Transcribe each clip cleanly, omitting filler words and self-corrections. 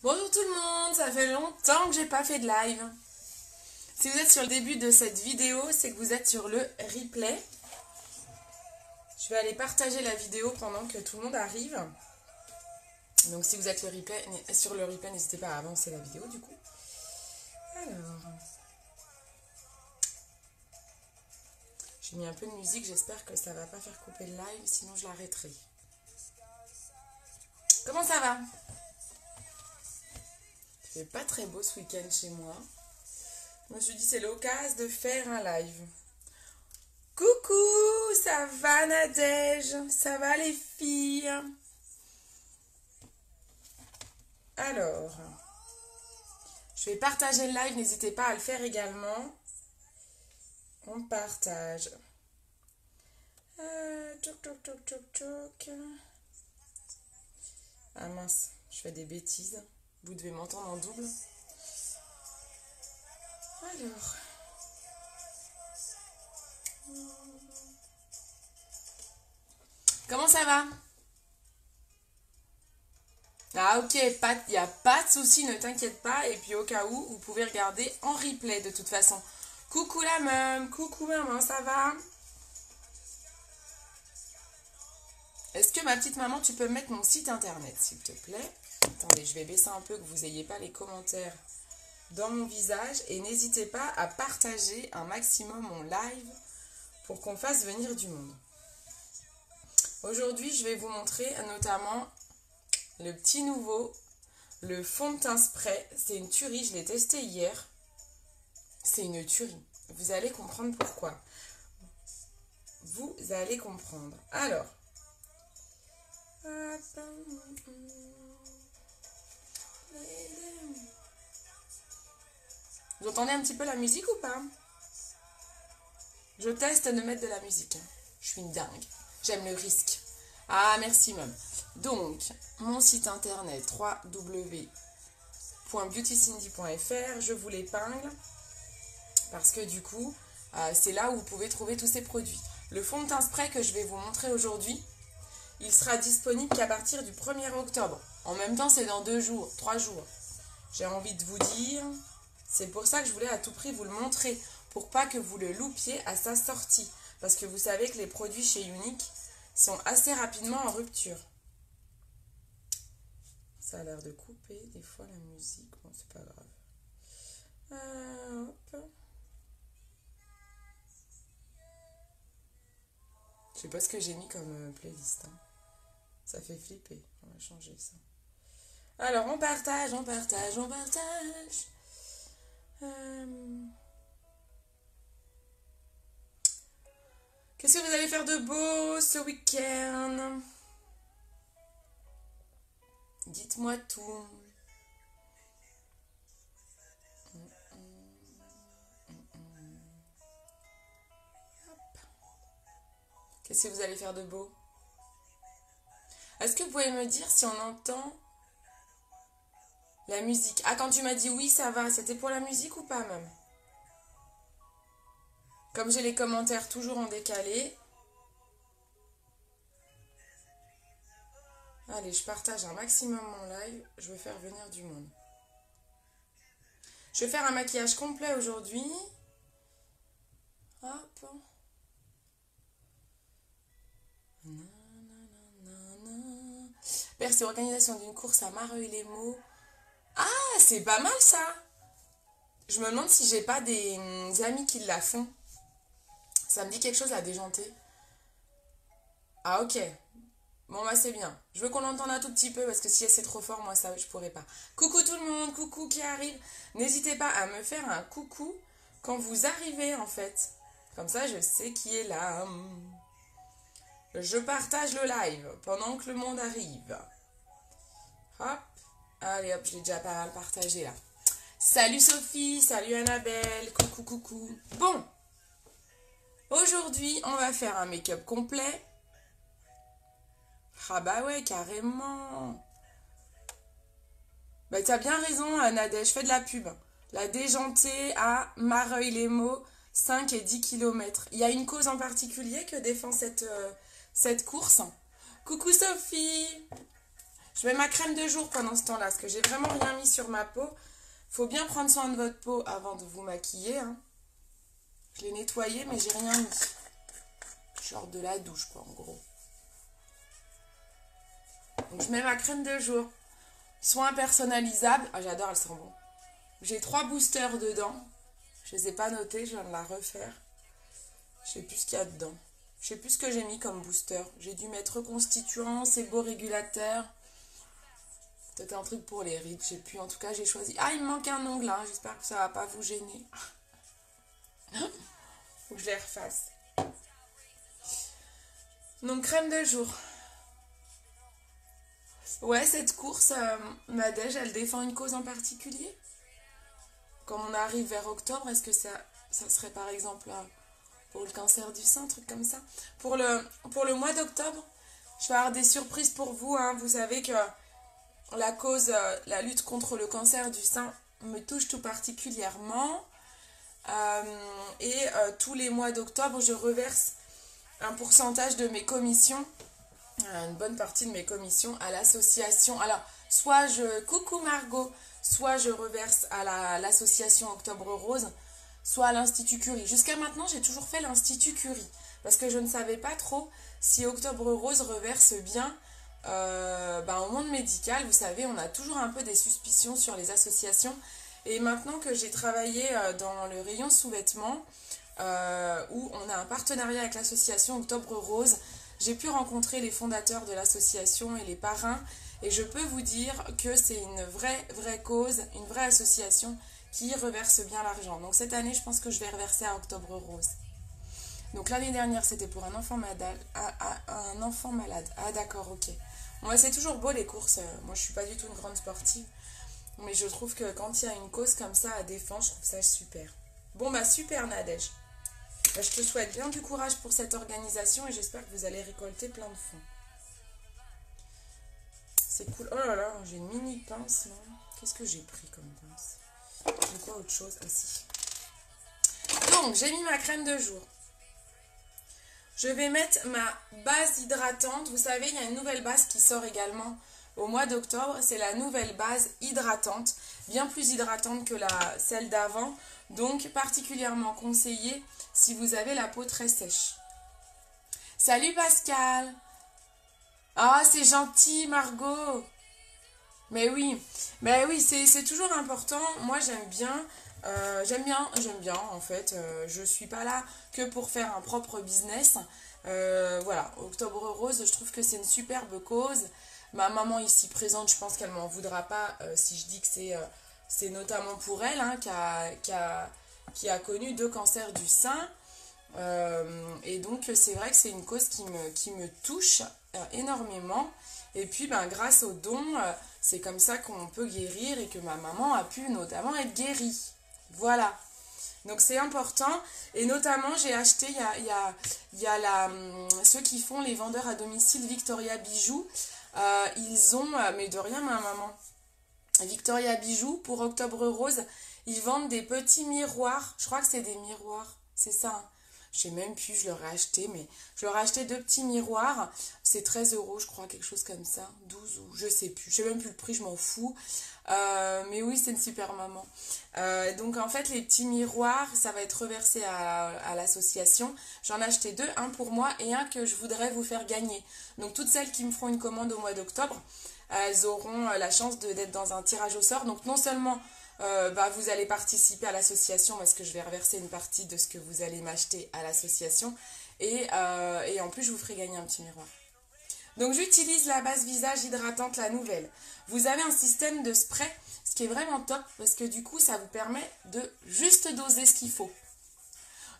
Bonjour tout le monde, ça fait longtemps que j'ai pas fait de live. Si vous êtes sur le début de cette vidéo, c'est que vous êtes sur le replay. Je vais aller partager la vidéo pendant que tout le monde arrive. Donc si vous êtes sur le replay, n'hésitez pas à avancer la vidéo du coup. Alors, j'ai mis un peu de musique, j'espère que ça va pas faire couper le live, sinon je l'arrêterai. Comment ça va? Il fait pas très beau ce week-end chez moi. Je me suis dit c'est l'occasion de faire un live. Coucou, ça va Nadège? Ça va les filles? Alors, je vais partager le live, n'hésitez pas à le faire également. On partage. Ah mince, je fais des bêtises. Vous devez m'entendre en double. Alors. Comment ça va? Ah ok, il n'y a pas de souci, ne t'inquiète pas. Et puis au cas où, vous pouvez regarder en replay de toute façon. Coucou la meuf, coucou maman, ça va? Est-ce que ma petite maman, tu peux mettre mon site internet s'il te plaît? Attendez, je vais baisser un peu que vous n'ayez pas les commentaires dans mon visage. Et n'hésitez pas à partager un maximum mon live pour qu'on fasse venir du monde. Aujourd'hui, je vais vous montrer notamment le petit nouveau, le fond de teint spray. C'est une tuerie, je l'ai testé hier. C'est une tuerie. Vous allez comprendre pourquoi. Vous allez comprendre. Alors. Vous entendez un petit peu la musique ou pas? Je teste de mettre de la musique. Je suis une dingue. J'aime le risque. Ah, merci, même. Donc, mon site internet www.beautycindy.fr, je vous l'épingle parce que du coup, c'est là où vous pouvez trouver tous ces produits. Le fond de teint spray que je vais vous montrer aujourd'hui, il sera disponible qu'à partir du 1er octobre. En même temps, c'est dans 2 jours, 3 jours. J'ai envie de vous dire, c'est pour ça que je voulais à tout prix vous le montrer, pour pas que vous le loupiez à sa sortie. Parce que vous savez que les produits chez Unique sont assez rapidement en rupture. Ça a l'air de couper des fois la musique, bon c'est pas grave. Hop. Je sais pas ce que j'ai mis comme playlist. Hein. Ça fait flipper, on va changer ça. Alors on partage. Qu'est-ce que vous allez faire de beau ce week-end? Dites-moi tout. Qu'est-ce que vous allez faire de beau? Est-ce que vous pouvez me dire si on entend la musique? Ah, quand tu m'as dit oui, ça va, c'était pour la musique ou pas même? Comme j'ai les commentaires toujours en décalé. Allez, je partage un maximum mon live. Je veux faire venir du monde. Je vais faire un maquillage complet aujourd'hui. Hop. Percé, organisation d'une course à Mareuil-les-Maux. Ah, c'est pas mal ça. Je me demande si j'ai pas des amis qui la font. Ça me dit quelque chose à déjanter. Ah ok. Bon bah c'est bien. Je veux qu'on l'entende un tout petit peu parce que si c'est trop fort, moi ça je pourrais pas. Coucou tout le monde, coucou qui arrive. N'hésitez pas à me faire un coucou quand vous arrivez en fait. Comme ça je sais qui est là. Je partage le live pendant que le monde arrive. Hop. Allez hop, je l'ai déjà pas mal partagé là. Salut Sophie, salut Annabelle, coucou. Bon. Aujourd'hui, on va faire un make-up complet. Ah bah ouais, carrément. Bah t'as bien raison, Nadège, je fais de la pub. La déjantée à Mareuil-les-Maux, 5 et 10 km. Il y a une cause en particulier que défend cette course. Coucou Sophie. Je mets ma crème de jour pendant ce temps-là, parce que j'ai vraiment rien mis sur ma peau. Faut bien prendre soin de votre peau avant de vous maquiller. Hein. Je l'ai nettoyée, mais j'ai rien mis. Genre de la douche, quoi, en gros. Donc, je mets ma crème de jour. Soin personnalisable. Ah, j'adore, elle sent bon. J'ai 3 boosters dedans. Je les ai pas notés, je viens de la refaire. Je sais plus ce qu'il y a dedans. Je sais plus ce que j'ai mis comme booster. J'ai dû mettre reconstituant, sébo régulateur. Peut-être un truc pour les rides, je sais plus. En tout cas, j'ai choisi. Ah, il me manque un ongle, hein. J'espère que ça va pas vous gêner. Faut que je les refasse. Donc, crème de jour. Ouais, cette course, Nadège, elle défend une cause en particulier? Quand on arrive vers octobre, est-ce que ça serait par exemple pour le cancer du sein, un truc comme ça? Pour le mois d'octobre, je vais avoir des surprises pour vous. Hein. Vous savez que la cause, la lutte contre le cancer du sein me touche tout particulièrement. Tous les mois d'octobre, je reverse un pourcentage de mes commissions, une bonne partie de mes commissions à l'association. Alors, coucou Margot, soit je reverse à l'association Octobre Rose, soit à l'Institut Curie. Jusqu'à maintenant, j'ai toujours fait l'Institut Curie, parce que je ne savais pas trop si Octobre Rose reverse bien au monde médical. Vous savez, on a toujours un peu des suspicions sur les associations. Et maintenant que j'ai travaillé dans le rayon sous-vêtements, où on a un partenariat avec l'association Octobre Rose, j'ai pu rencontrer les fondateurs de l'association et les parrains, et je peux vous dire que c'est une vraie cause, une vraie association qui reverse bien l'argent. Donc cette année, je pense que je vais reverser à Octobre Rose. Donc l'année dernière, c'était pour un enfant malade. Ah d'accord, ok. Bon, c'est toujours beau les courses. Moi, je suis pas du tout une grande sportive, mais je trouve que quand il y a une cause comme ça à défendre, je trouve ça super. Bon, super Nadège. Je te souhaite bien du courage pour cette organisation et j'espère que vous allez récolter plein de fonds. C'est cool. Oh là là, j'ai une mini pince là. Qu'est-ce que j'ai pris comme pince? J'ai quoi autre chose? Ah si. Donc, j'ai mis ma crème de jour. Je vais mettre ma base hydratante. Vous savez, il y a une nouvelle base qui sort également au mois d'octobre. C'est la nouvelle base hydratante. Bien plus hydratante que celle d'avant. Donc, particulièrement conseillée si vous avez la peau très sèche. Salut Pascal! Ah, c'est gentil Margot! Mais oui, c'est toujours important. Moi, j'aime bien en fait. Je suis pas là que pour faire un propre business. Voilà, Octobre Rose, je trouve que c'est une superbe cause. Ma maman ici présente, je pense qu'elle m'en voudra pas si je dis que c'est notamment pour elle hein, qui a connu 2 cancers du sein. Et donc c'est vrai que c'est une cause qui me touche énormément. Et puis grâce aux dons, c'est comme ça qu'on peut guérir et que ma maman a pu notamment être guérie. Voilà. Donc c'est important. Et notamment j'ai acheté, il y a ceux qui font les vendeurs à domicile Victoria Bijoux. Ils ont, mais de rien ma maman, Victoria Bijoux pour Octobre Rose, ils vendent des petits miroirs. Je crois que c'est des miroirs, c'est ça hein. Je sais même plus, je leur ai acheté, mais je leur ai acheté 2 petits miroirs. C'est 13 €, je crois, quelque chose comme ça. 12 ou je sais plus. Je sais même plus le prix, je m'en fous. Mais oui, c'est une super maman. Donc en fait, les petits miroirs, ça va être reversé à l'association. J'en ai acheté 2, un pour moi et un que je voudrais vous faire gagner. Donc toutes celles qui me feront une commande au mois d'octobre, elles auront la chance d'être dans un tirage au sort. Donc non seulement vous allez participer à l'association parce que je vais reverser une partie de ce que vous allez m'acheter à l'association et en plus je vous ferai gagner un petit miroir. Donc j'utilise la base visage hydratante, la nouvelle. Vous avez un système de spray, ce qui est vraiment top parce que du coup ça vous permet de juste doser ce qu'il faut.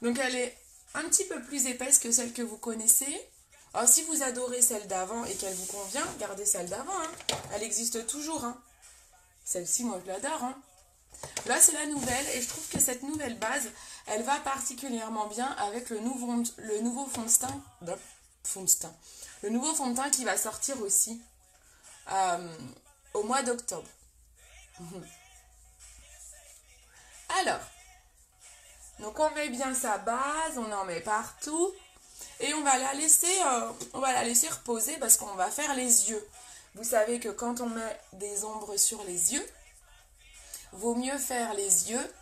Donc elle est un petit peu plus épaisse que celle que vous connaissez. Alors si vous adorez celle d'avant et qu'elle vous convient, gardez celle d'avant. Hein. Elle existe toujours. Hein. Celle-ci, moi je l'adore. Hein. Là, c'est la nouvelle et je trouve que cette nouvelle base, elle va particulièrement bien avec le nouveau fond de teint. Le nouveau fond de teint qui va sortir aussi au mois d'octobre. Alors, donc on met bien sa base, on en met partout et on va la laisser reposer parce qu'on va faire les yeux. Vous savez que quand on met des ombres sur les yeux, vaut mieux faire les yeux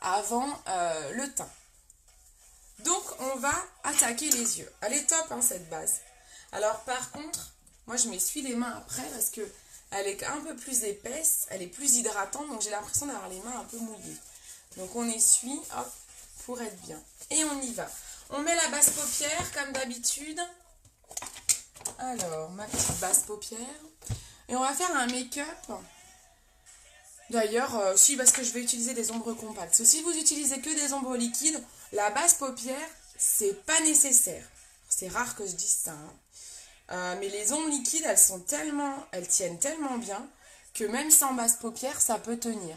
avant le teint. Donc, on va attaquer les yeux. Elle est top, hein, cette base. Alors, par contre, moi, je m'essuie les mains après parce que elle est un peu plus épaisse, elle est plus hydratante, donc j'ai l'impression d'avoir les mains un peu mouillées. Donc, on essuie, hop, pour être bien. Et on y va. On met la base paupière, comme d'habitude. Alors, ma petite base paupière. Et on va faire un make-up. D'ailleurs, si, parce que je vais utiliser des ombres compactes. Parce que si vous utilisez que des ombres liquides, la base paupière, c'est pas nécessaire. C'est rare que je dise ça. Hein. Mais les ombres liquides, elles tiennent tellement bien que même sans base paupière, ça peut tenir.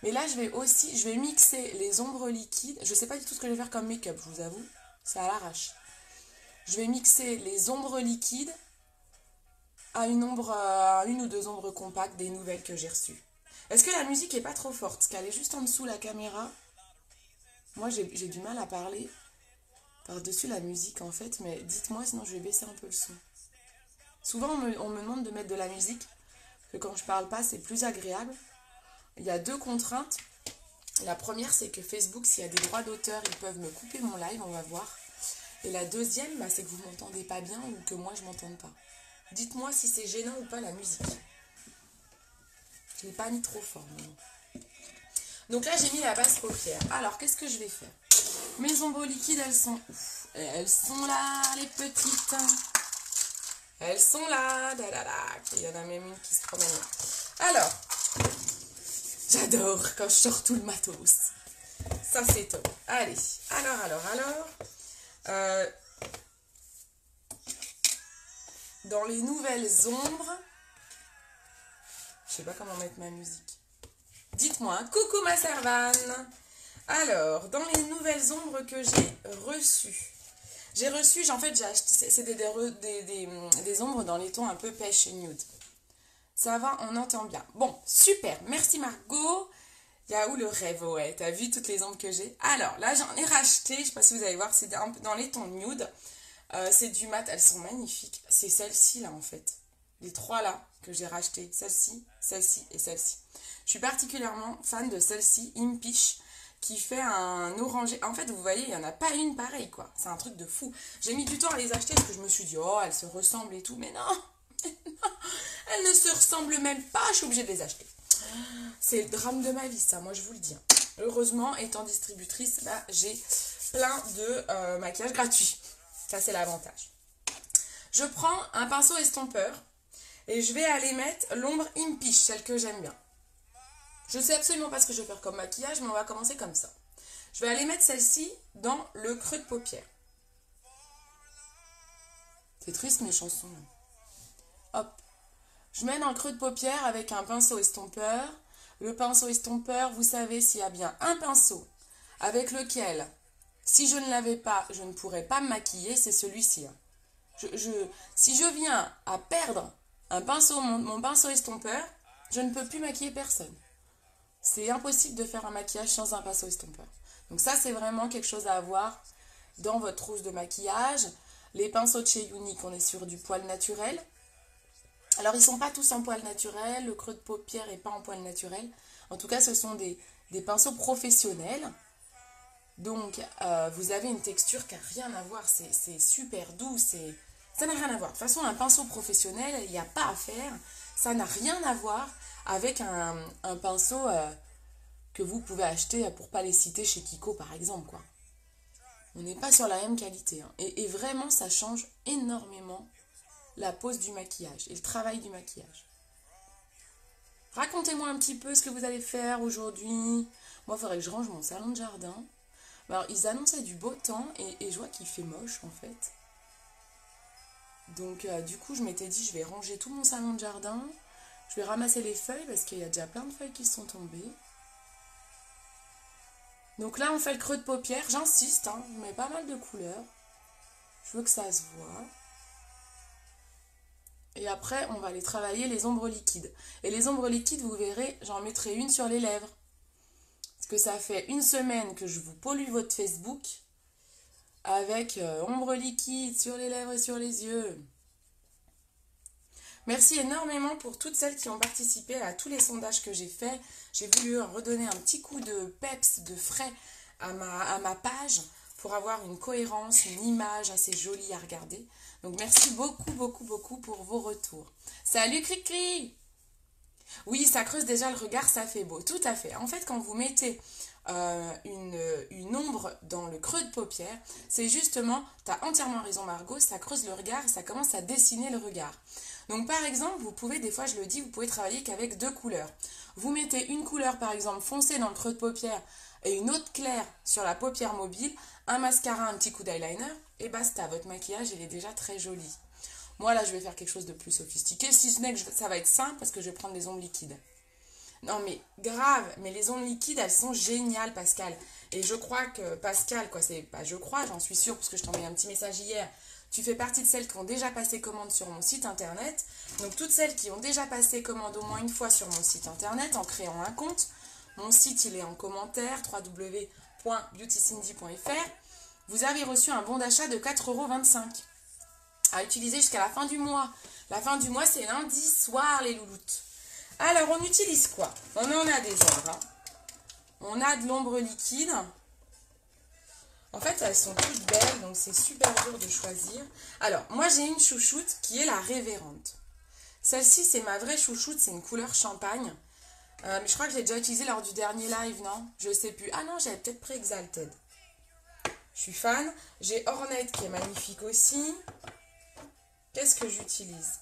Mais là, je vais mixer les ombres liquides. Je sais pas du tout ce que je vais faire comme make-up, je vous avoue. C'est à l'arrache. Je vais mixer les ombres liquides à une ou deux ombres compactes des nouvelles que j'ai reçues. Est-ce que la musique est pas trop forte? Parce qu'elle est juste en dessous la caméra. Moi, j'ai du mal à parler par-dessus la musique, en fait. Mais dites-moi, sinon je vais baisser un peu le son. Souvent, on me demande de mettre de la musique. Parce que quand je parle pas, c'est plus agréable. Il y a deux contraintes. La première, c'est que Facebook, s'il y a des droits d'auteur, ils peuvent me couper mon live, on va voir. Et la deuxième, c'est que vous m'entendez pas bien ou que moi, je m'entende pas. Dites-moi si c'est gênant ou pas la musique. Je l'ai pas mis trop fort. Mais... Donc là, j'ai mis la base paupière. Alors, qu'est-ce que je vais faire? Mes ombres liquides, elles sont où? Elles sont là, les petites. Elles sont là. Il y en a même une qui se promène là. Alors, j'adore quand je sors tout le matos. Ça, c'est top. Allez, alors. Dans les nouvelles ombres, je sais pas comment mettre ma musique. Dites-moi, coucou ma servane. Alors, dans les nouvelles ombres que j'ai reçues, j'ai acheté, c'est des ombres dans les tons un peu pêche et nude. Ça va, on entend bien. Bon, super, merci Margot. Il y a où le rêve? Ouais, t'as vu toutes les ombres que j'ai? Alors, là, j'en ai racheté, je sais pas si vous allez voir, c'est un peu dans les tons nude. C'est du mat, elles sont magnifiques. C'est celle-ci là en fait. Les trois là que j'ai racheté. Celle-ci, celle-ci et celle-ci. Je suis particulièrement fan de celle-ci, Impish, qui fait un orangé. En fait, vous voyez, il n'y en a pas une pareille quoi. C'est un truc de fou. J'ai mis du temps à les acheter parce que je me suis dit, oh, elles se ressemblent et tout. Mais non, elles ne se ressemblent même pas. Je suis obligée de les acheter. C'est le drame de ma vie, ça, moi je vous le dis. Heureusement, étant distributrice, j'ai plein de maquillage gratuit. Ça, c'est l'avantage. Je prends un pinceau estompeur et je vais aller mettre l'ombre Impish, celle que j'aime bien. Je ne sais absolument pas ce que je vais faire comme maquillage, mais on va commencer comme ça. Je vais aller mettre celle-ci dans le creux de paupière. C'est triste mes chansons. Hop. Je mets dans le creux de paupière avec un pinceau estompeur. Le pinceau estompeur, vous savez, s'il y a bien un pinceau avec lequel... Si je ne l'avais pas, je ne pourrais pas me maquiller, c'est celui-ci. Si je viens à perdre mon pinceau estompeur, je ne peux plus maquiller personne. C'est impossible de faire un maquillage sans un pinceau estompeur. Donc ça, c'est vraiment quelque chose à avoir dans votre trousse de maquillage. Les pinceaux de chez Younique, on est sur du poil naturel. Alors, ils ne sont pas tous en poil naturel. Le creux de paupière n'est pas en poil naturel. En tout cas, ce sont des pinceaux professionnels. Donc, vous avez une texture qui n'a rien à voir, c'est super doux, ça n'a rien à voir. De toute façon, un pinceau professionnel, il n'y a pas à faire, ça n'a rien à voir avec un pinceau que vous pouvez acheter, pour ne pas les citer, chez Kiko par exemple, quoi. On n'est pas sur la même qualité. Hein. Et vraiment, ça change énormément la pose du maquillage et le travail du maquillage. Racontez-moi un petit peu ce que vous allez faire aujourd'hui. Moi, il faudrait que je range mon salon de jardin. Alors, ils annonçaient du beau temps et je vois qu'il fait moche en fait. Donc, du coup, je m'étais dit, je vais ranger tout mon salon de jardin. Je vais ramasser les feuilles parce qu'il y a déjà plein de feuilles qui sont tombées. Donc là, on fait le creux de paupière. J'insiste, hein, je mets pas mal de couleurs. Je veux que ça se voit. Et après, on va aller travailler les ombres liquides. Et les ombres liquides, vous verrez, j'en mettrai une sur les lèvres. Parce que ça fait une semaine que je vous pollue votre Facebook avec ombre liquide sur les lèvres et sur les yeux. Merci énormément pour toutes celles qui ont participé à tous les sondages que j'ai faits. J'ai voulu redonner un petit coup de peps, de frais à ma page pour avoir une cohérence, une image assez jolie à regarder. Donc merci beaucoup, beaucoup, beaucoup pour vos retours. Salut Cricri! Oui, ça creuse déjà le regard, ça fait beau. Tout à fait. En fait, quand vous mettez une ombre dans le creux de paupière, c'est justement, tu as entièrement raison Margot, ça creuse le regard et ça commence à dessiner le regard. Donc par exemple, vous pouvez, des fois je le dis, vous pouvez travailler qu'avec 2 couleurs. Vous mettez une couleur par exemple foncée dans le creux de paupière et une autre claire sur la paupière mobile, un mascara, un petit coup d'eyeliner, et basta, votre maquillage il est déjà très joli. Moi là je vais faire quelque chose de plus sophistiqué, si ce n'est que ça va être simple parce que je vais prendre des ombres liquides. Non mais grave, mais les ombres liquides elles sont géniales Pascal. Et je crois que Pascal, quoi, c'est pas je crois, j'en suis sûre parce que je t'ai envoyé un petit message hier. Tu fais partie de celles qui ont déjà passé commande sur mon site internet. Donc toutes celles qui ont déjà passé commande au moins une fois sur mon site internet en créant un compte. Mon site il est en commentaire www.beautycindy.fr. Vous avez reçu un bon d'achat de 4,25 € à utiliser jusqu'à la fin du mois. La fin du mois c'est lundi soir les louloutes. Alors, on utilise quoi? On en a des ombres. Hein. On a de l'ombre liquide. En fait, elles sont toutes belles, donc c'est super dur de choisir. Alors, moi, j'ai une chouchoute qui est la révérende. Celle-ci, c'est ma vraie chouchoute, c'est une couleur champagne. Mais je crois que je l'ai déjà utilisée lors du dernier live, non? Je sais plus. Ah non, j'avais peut-être pris Exalted. Je suis fan. J'ai Ornette qui est magnifique aussi. Qu'est-ce que j'utilise?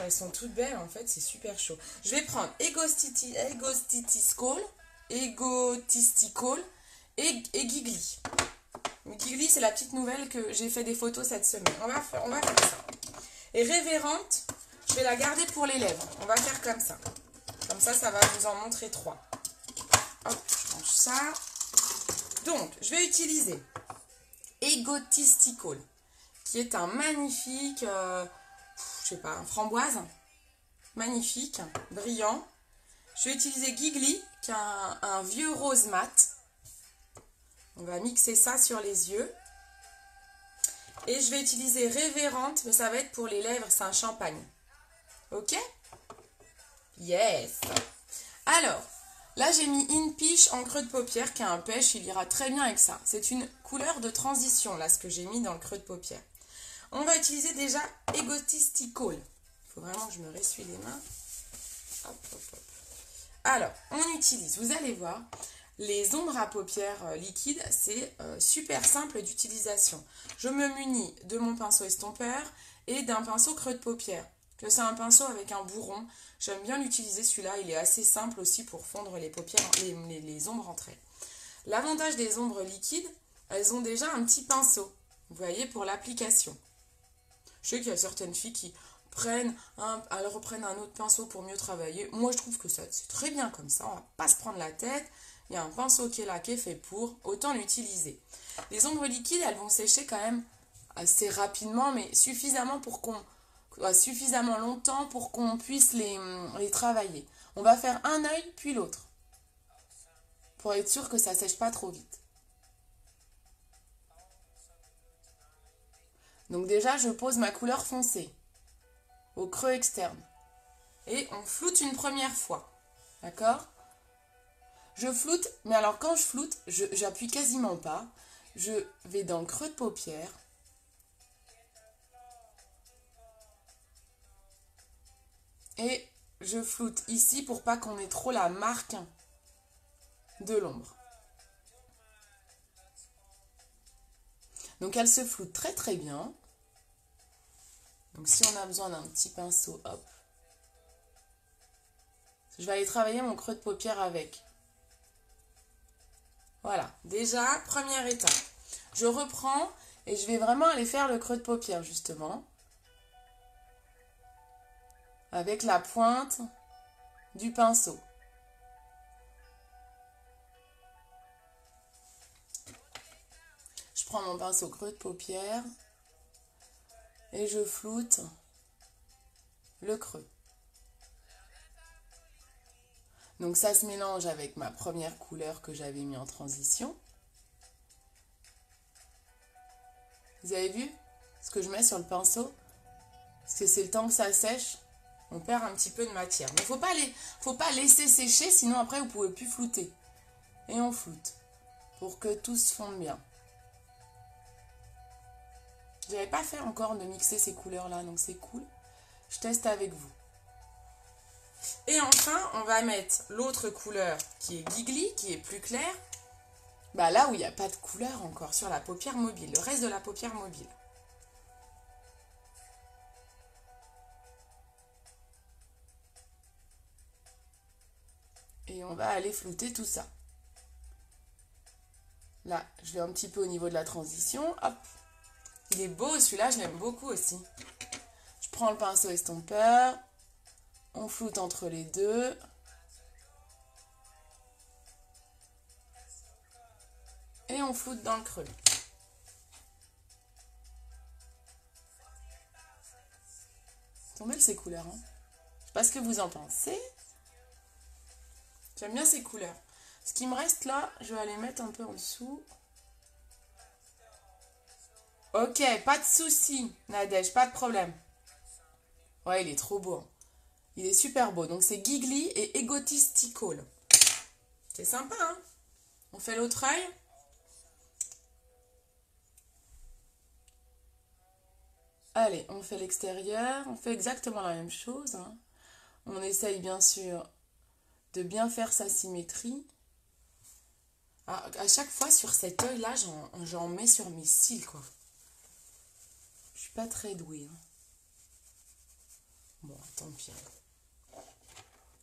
Elles sont toutes belles, en fait, c'est super chaud. Je vais prendre Egotistical et Gigli. Gigli, c'est la petite nouvelle que j'ai fait des photos cette semaine. On va faire ça. Et Révérente, je vais la garder pour les lèvres. On va faire comme ça. Comme ça, ça va vous en montrer 3. Hop, je range ça. Donc, je vais utiliser Egotistical, qui est un magnifique... je sais pas, un framboise, magnifique, brillant. Je vais utiliser Gigli, qui a un vieux rose mat. On va mixer ça sur les yeux. Et je vais utiliser Révérente, mais ça va être pour les lèvres, c'est un champagne. Ok? Yes! Alors, là j'ai mis In Peach en creux de paupière, qui a un pêche, il ira très bien avec ça. C'est une couleur de transition, là, ce que j'ai mis dans le creux de paupière. On va utiliser déjà Egotistical. Il faut vraiment que je me ressuie les mains. Hop, hop, hop. Alors, on utilise, vous allez voir, les ombres à paupières liquides, c'est super simple d'utilisation. Je me munis de mon pinceau estompeur et d'un pinceau creux de paupière. Que c'est un pinceau avec un bourron. J'aime bien l'utiliser celui-là. Il est assez simple aussi pour fondre les paupières, les ombres entre elles. L'avantage des ombres liquides, elles ont déjà un petit pinceau. Vous voyez, pour l'application. Je sais qu'il y a certaines filles qui elles reprennent un autre pinceau pour mieux travailler. Moi, je trouve que ça, c'est très bien comme ça. On ne va pas se prendre la tête. Il y a un pinceau qui est là, qui est fait pour. Autant l'utiliser. Les ombres liquides, elles vont sécher quand même assez rapidement, mais suffisamment longtemps pour qu'on puisse les travailler. On va faire un œil, puis l'autre. Pour être sûr que ça ne sèche pas trop vite. Donc déjà, je pose ma couleur foncée au creux externe. Et on floute une première fois. D'accord? Je floute, mais alors quand je floute, j'appuie quasiment pas. Je vais dans le creux de paupière. Et je floute ici pour pas qu'on ait trop la marque de l'ombre. Donc elle se floute très très bien. Donc si on a besoin d'un petit pinceau, hop. Je vais aller travailler mon creux de paupière avec. Voilà, déjà, première étape. Je reprends et je vais vraiment aller faire le creux de paupière justement. Avec la pointe du pinceau. Je prends mon pinceau creux de paupière et je floute le creux. Donc ça se mélange avec ma première couleur que j'avais mis en transition. Vous avez vu ce que je mets sur le pinceau? Parce que c'est le temps que ça sèche, on perd un petit peu de matière. Mais faut pas laisser sécher, sinon après vous pouvez plus flouter. Et on floute pour que tout se fonde bien. Je n'avais pas fait encore de mixer ces couleurs-là, donc c'est cool. Je teste avec vous. Et enfin, on va mettre l'autre couleur qui est Giggly, qui est plus claire. Bah là où il n'y a pas de couleur encore, sur la paupière mobile, le reste de la paupière mobile. Et on va aller flouter tout ça. Là, je vais un petit peu au niveau de la transition. Hop. Il est beau, celui-là, je l'aime beaucoup aussi. Je prends le pinceau estompeur. On floute entre les deux. Et on floute dans le creux. Sont belles ces couleurs, hein. Je sais pas ce que vous en pensez. J'aime bien ces couleurs. Ce qui me reste là, je vais aller mettre un peu en dessous. Ok, pas de souci, Nadège, pas de problème. Ouais, il est trop beau. Hein. Il est super beau. Donc c'est Giggly et Egotistical. C'est sympa, hein? On fait l'autre œil. Allez, on fait l'extérieur. On fait exactement la même chose. Hein. On essaye bien sûr de bien faire sa symétrie. Alors, à chaque fois sur cet œil-là, j'en mets sur mes cils, quoi. Je suis pas très douée. Hein. Bon, tant pis.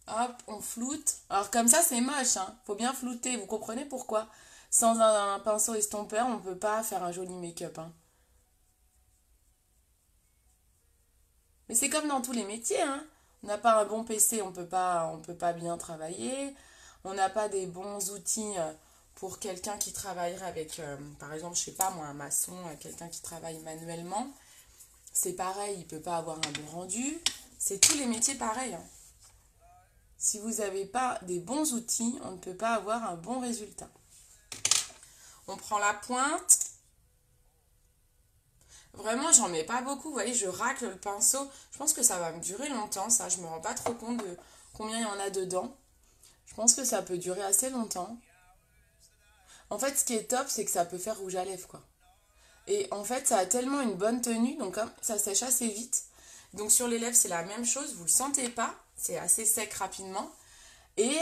Hop, on floute. Alors comme ça, c'est moche. Hein. Faut bien flouter. Vous comprenez pourquoi? Sans un pinceau estompeur, on peut pas faire un joli make-up. Hein. Mais c'est comme dans tous les métiers. Hein. On n'a pas un bon PC, on peut pas bien travailler. On n'a pas des bons outils pour quelqu'un qui travaillerait avec, par exemple, je sais pas moi, un maçon, quelqu'un qui travaille manuellement. C'est pareil, il peut pas avoir un bon rendu. C'est tous les métiers pareils. Hein. Si vous n'avez pas des bons outils, on ne peut pas avoir un bon résultat. On prend la pointe. Vraiment, j'en mets pas beaucoup. Vous voyez, je racle le pinceau. Je pense que ça va me durer longtemps, ça. Je me rends pas trop compte de combien il y en a dedans. Je pense que ça peut durer assez longtemps. En fait, ce qui est top, c'est que ça peut faire rouge à lèvres, quoi. Et en fait, ça a tellement une bonne tenue, donc comme ça sèche assez vite. Donc sur les lèvres, c'est la même chose. Vous le sentez pas. C'est assez sec rapidement. Et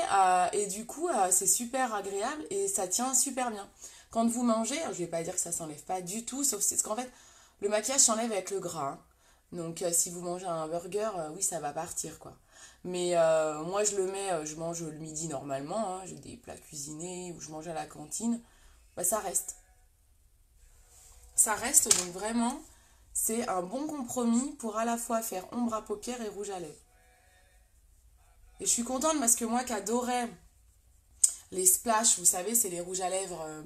du coup, c'est super agréable et ça tient super bien. Quand vous mangez, je vais pas dire que ça s'enlève pas du tout, sauf parce qu'en fait, le maquillage s'enlève avec le gras. Hein. Donc si vous mangez un burger, oui, ça va partir, quoi. Mais moi, je le mets, je mange le midi normalement. Hein, j'ai des plats cuisinés ou je mange à la cantine. Bah, ça reste. Ça reste, donc vraiment, c'est un bon compromis pour à la fois faire ombre à paupières et rouge à lèvres. Et je suis contente parce que moi qui adorais les splash, vous savez, c'est les rouges à lèvres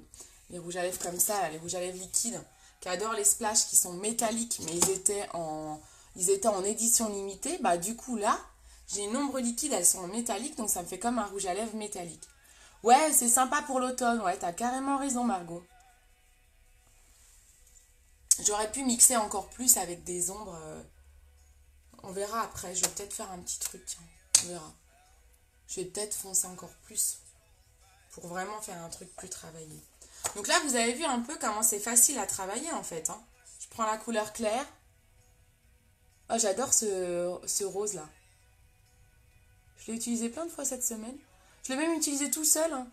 comme ça, là, les rouges à lèvres liquides, qui adorent les splash qui sont métalliques, mais ils étaient en édition limitée. Bah du coup là, j'ai une ombre liquide, elles sont en métallique, donc ça me fait comme un rouge à lèvres métallique. Ouais, c'est sympa pour l'automne, ouais, t'as carrément raison Margot. J'aurais pu mixer encore plus avec des ombres. On verra après, je vais peut-être faire un petit truc, tiens, on verra. Je vais peut-être foncer encore plus pour vraiment faire un truc plus travaillé. Donc là, vous avez vu un peu comment c'est facile à travailler en fait. Hein. Je prends la couleur claire. Oh, j'adore ce rose là. Je l'ai utilisé plein de fois cette semaine. Je l'ai même utilisé tout seul. Hein.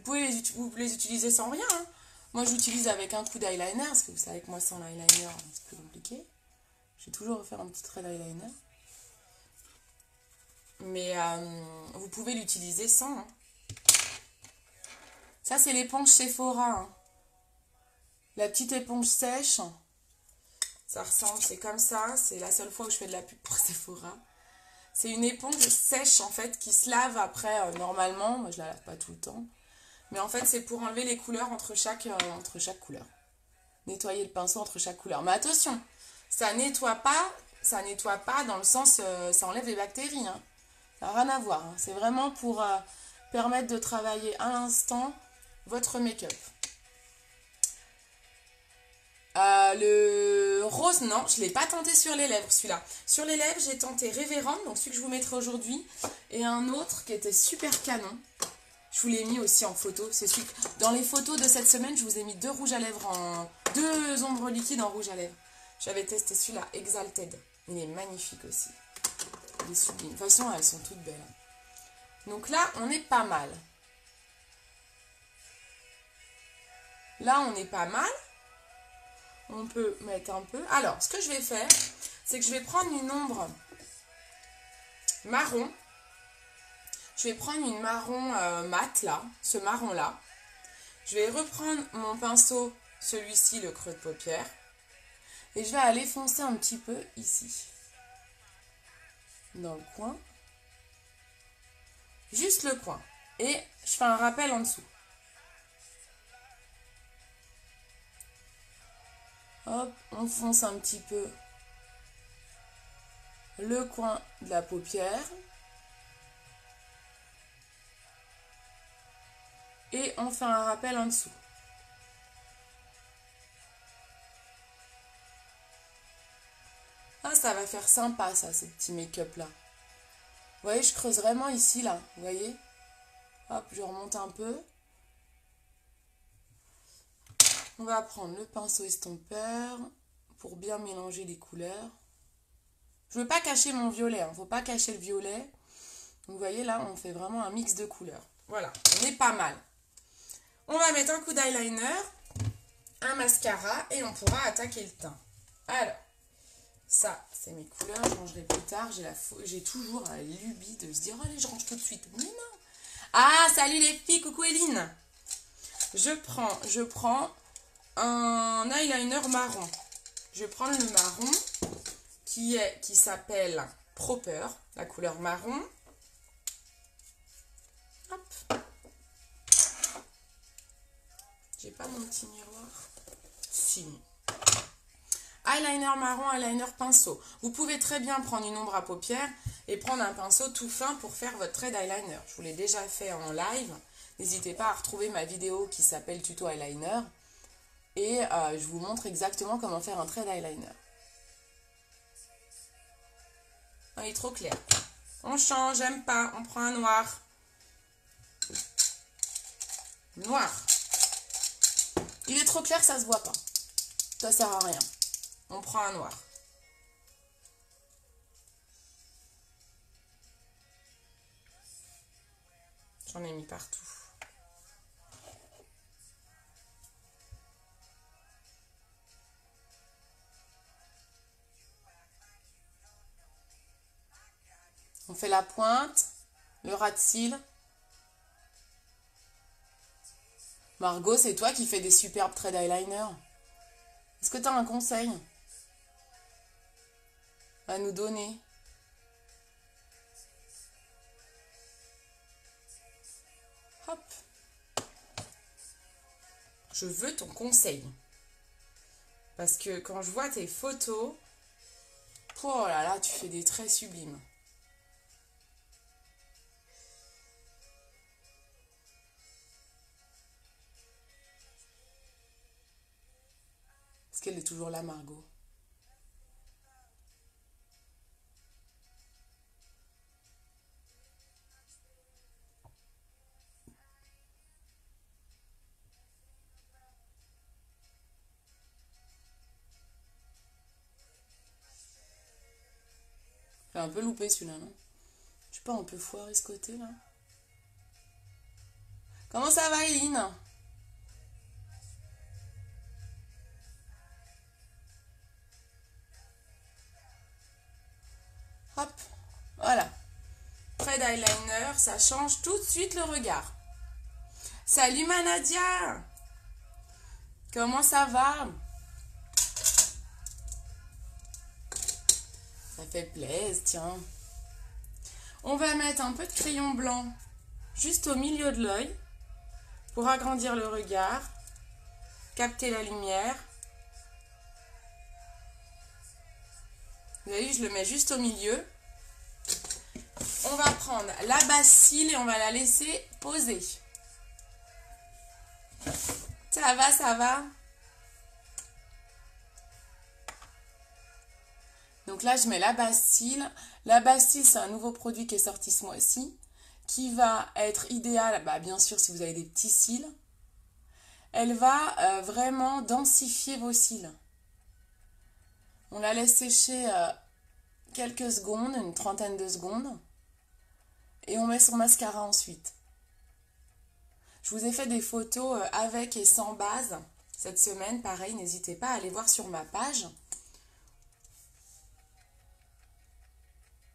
Vous les utiliser sans rien. Hein. Moi, j'utilise avec un coup d'eyeliner parce que vous savez que moi, sans l'eyeliner, c'est plus compliqué. Je vais toujours refaire un petit trait d'eyeliner. Mais vous pouvez l'utiliser sans. Hein. Ça, c'est l'éponge Sephora. Hein. La petite éponge sèche. Ça ressemble, c'est comme ça. C'est la seule fois où je fais de la pub pour Sephora. C'est une éponge sèche, en fait, qui se lave après, normalement. Moi, je la lave pas tout le temps. Mais en fait, c'est pour enlever les couleurs entre chaque couleur. Nettoyer le pinceau entre chaque couleur. Mais attention, ça nettoie pas dans le sens, ça enlève les bactéries. Hein. Ça n'a rien à voir. Hein. C'est vraiment pour permettre de travailler à l'instant votre make-up. Le rose, non, je ne l'ai pas tenté sur les lèvres, celui-là. Sur les lèvres, j'ai tenté Révérende, donc celui que je vous mettrai aujourd'hui, et un autre qui était super canon. Je vous l'ai mis aussi en photo. C'est celui que, dans les photos de cette semaine, je vous ai mis 2 rouges à lèvres deux ombres liquides en rouge à lèvres. J'avais testé celui-là, Exalted. Il est magnifique aussi. Il est sublime. De toute façon, elles sont toutes belles. Donc là, on est pas mal. Là, on est pas mal. On peut mettre un peu. Alors, ce que je vais faire, c'est que je vais prendre une ombre marron. Je vais prendre une marron mat, là, ce marron-là. Je vais reprendre mon pinceau, celui-ci, le creux de paupière. Et je vais aller foncer un petit peu ici. Dans le coin. Juste le coin. Et je fais un rappel en dessous. Hop, on fonce un petit peu le coin de la paupière. Et on fait un rappel en dessous. Ah, ça va faire sympa ça, ces petits make-up là. Vous voyez, je creuse vraiment ici là, vous voyez. Hop, je remonte un peu. On va prendre le pinceau estompeur pour bien mélanger les couleurs. Je ne veux pas cacher mon violet, il ne faut pas cacher le violet. Vous voyez là, on fait vraiment un mix de couleurs. Voilà, on est pas mal. On va mettre un coup d'eyeliner, un mascara et on pourra attaquer le teint. Alors, ça, c'est mes couleurs, je rangerai plus tard. J'ai toujours la lubie de se dire, allez, je range tout de suite. Mais non. Ah, salut les filles, coucou Eline. Je prends un eyeliner marron. Je vais prendre le marron qui s'appelle Proper, la couleur marron. Hop. J'ai pas mon petit miroir. Si. Eyeliner marron, eyeliner pinceau. Vous pouvez très bien prendre une ombre à paupières et prendre un pinceau tout fin pour faire votre trait d'eyeliner. Je vous l'ai déjà fait en live. N'hésitez pas à retrouver ma vidéo qui s'appelle Tuto Eyeliner. Et je vous montre exactement comment faire un trait d'eyeliner. Oh, il est trop clair. On change, j'aime pas. On prend un noir. Noir. Il est trop clair, ça se voit pas. Ça sert à rien. On prend un noir. J'en ai mis partout. On fait la pointe, le ras de cils. Margot, c'est toi qui fais des superbes traits d'eyeliner. Est-ce que tu as un conseil à nous donner? Hop. Je veux ton conseil. Parce que quand je vois tes photos, oh là là, tu fais des traits sublimes. Est-ce qu'elle est toujours là, Margot? J'ai un peu loupé celui-là, non? Je sais pas, on peut foirer ce côté, là. Comment ça va, Eline? Hop, voilà. Trait d'eyeliner, ça change tout de suite le regard. Salut Manadia! Comment ça va? Ça fait plaisir, tiens. On va mettre un peu de crayon blanc juste au milieu de l'œil pour agrandir le regard, capter la lumière. Vous voyez, je le mets juste au milieu. On va prendre la base cils et on va la laisser poser. Ça va, ça va. Donc là, je mets la Bastille. La Bastille, c'est un nouveau produit qui est sorti ce mois-ci, qui va être idéal, bah, bien sûr, si vous avez des petits cils. Elle va vraiment densifier vos cils. On la laisse sécher quelques secondes, une trentaine de secondes. Et on met son mascara ensuite. Je vous ai fait des photos avec et sans base cette semaine. Pareil, n'hésitez pas à aller voir sur ma page.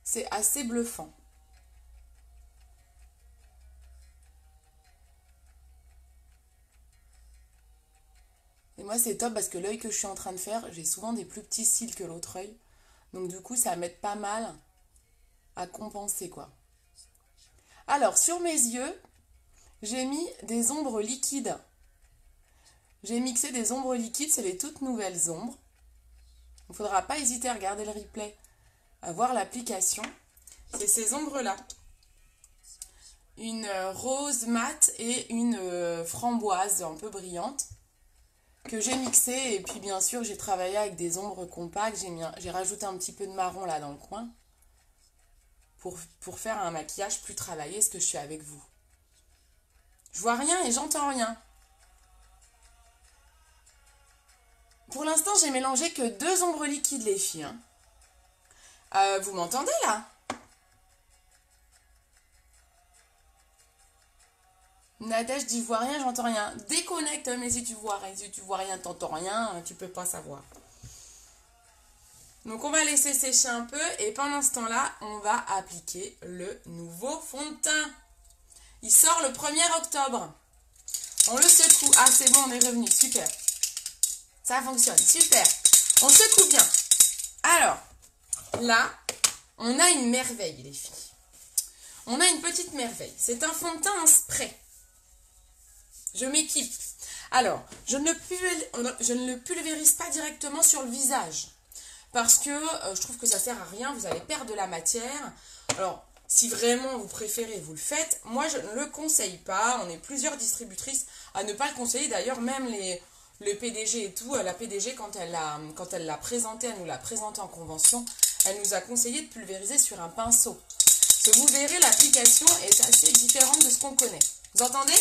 C'est assez bluffant. Et moi, c'est top parce que l'œil que je suis en train de faire, j'ai souvent des plus petits cils que l'autre œil. Donc du coup, ça m'aide pas mal à compenser, quoi. Alors, sur mes yeux, j'ai mis des ombres liquides. J'ai mixé des ombres liquides, c'est les toutes nouvelles ombres. Il ne faudra pas hésiter à regarder le replay, à voir l'application. C'est ces ombres-là. Une rose mat et une framboise un peu brillante que j'ai mixé. Et puis bien sûr, j'ai travaillé avec des ombres compactes. J'ai rajouté un petit peu de marron là dans le coin pour faire un maquillage plus travaillé, ce que je suis avec vous. Je vois rien et j'entends rien. Pour l'instant, j'ai mélangé que 2 ombres liquides, les filles. Vous m'entendez là? Nadège dit, je vois rien, j'entends rien. Déconnecte, mais si tu vois rien, t'entends rien, tu peux pas savoir. Donc on va laisser sécher un peu et pendant ce temps-là, on va appliquer le nouveau fond de teint. Il sort le 1er octobre. On le secoue. Ah, c'est bon, on est revenu. Super. Ça fonctionne. Super. On secoue bien. Alors, là, on a une merveille, les filles. On a une petite merveille. C'est un fond de teint en spray. Je m'équipe. Alors, je ne le pulvérise pas directement sur le visage. Parce que je trouve que ça sert à rien. Vous allez perdre de la matière. Alors, si vraiment vous préférez, vous le faites. Moi, je ne le conseille pas. On est plusieurs distributrices à ne pas le conseiller. D'ailleurs, même le PDG et tout, la PDG, quand elle l'a présenté, elle nous l'a présenté en convention, elle nous a conseillé de pulvériser sur un pinceau. Parce que vous verrez, l'application est assez différente de ce qu'on connaît. Vous entendez?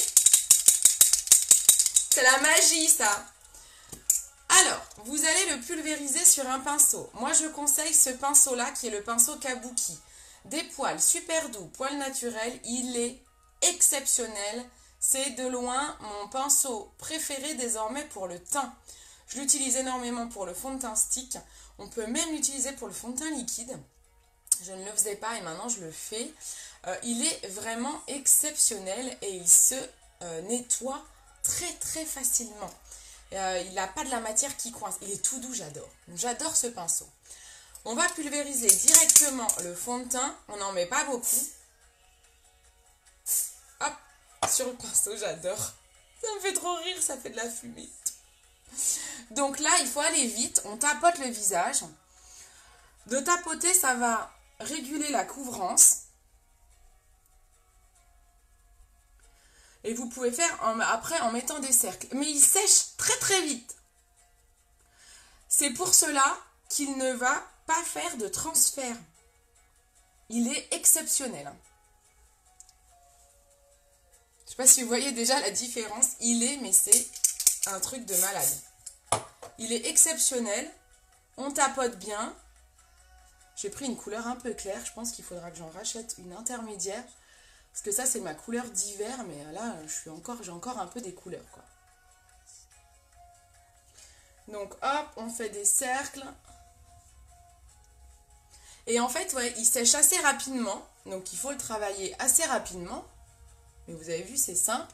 C'est la magie, ça. Alors, vous allez le pulvériser sur un pinceau. Moi, je conseille ce pinceau-là, qui est le pinceau Kabuki. Des poils super doux, poils naturels, il est exceptionnel. C'est de loin mon pinceau préféré désormais pour le teint. Je l'utilise énormément pour le fond de teint stick. On peut même l'utiliser pour le fond de teint liquide. Je ne le faisais pas et maintenant je le fais. Il est vraiment exceptionnel et il se nettoie très très facilement. Il n'a pas de la matière qui coince. Il est tout doux, j'adore. J'adore ce pinceau. On va pulvériser directement le fond de teint. On n'en met pas beaucoup. Hop, sur le pinceau, j'adore. Ça me fait trop rire, ça fait de la fumée. Donc là, il faut aller vite. On tapote le visage. De tapoter, ça va réguler la couvrance. Et vous pouvez faire après en mettant des cercles. Mais il sèche très très vite. C'est pour cela qu'il ne va pas faire de transfert. Il est exceptionnel. Je ne sais pas si vous voyez déjà la différence. Mais c'est un truc de malade. Il est exceptionnel. On tapote bien. J'ai pris une couleur un peu claire. Je pense qu'il faudra que j'en rachète une intermédiaire. Parce que ça, c'est ma couleur d'hiver. Mais là, j'ai encore un peu des couleurs, quoi. Donc, hop, on fait des cercles. Et en fait, ouais, il sèche assez rapidement. Donc, il faut le travailler assez rapidement. Mais vous avez vu, c'est simple.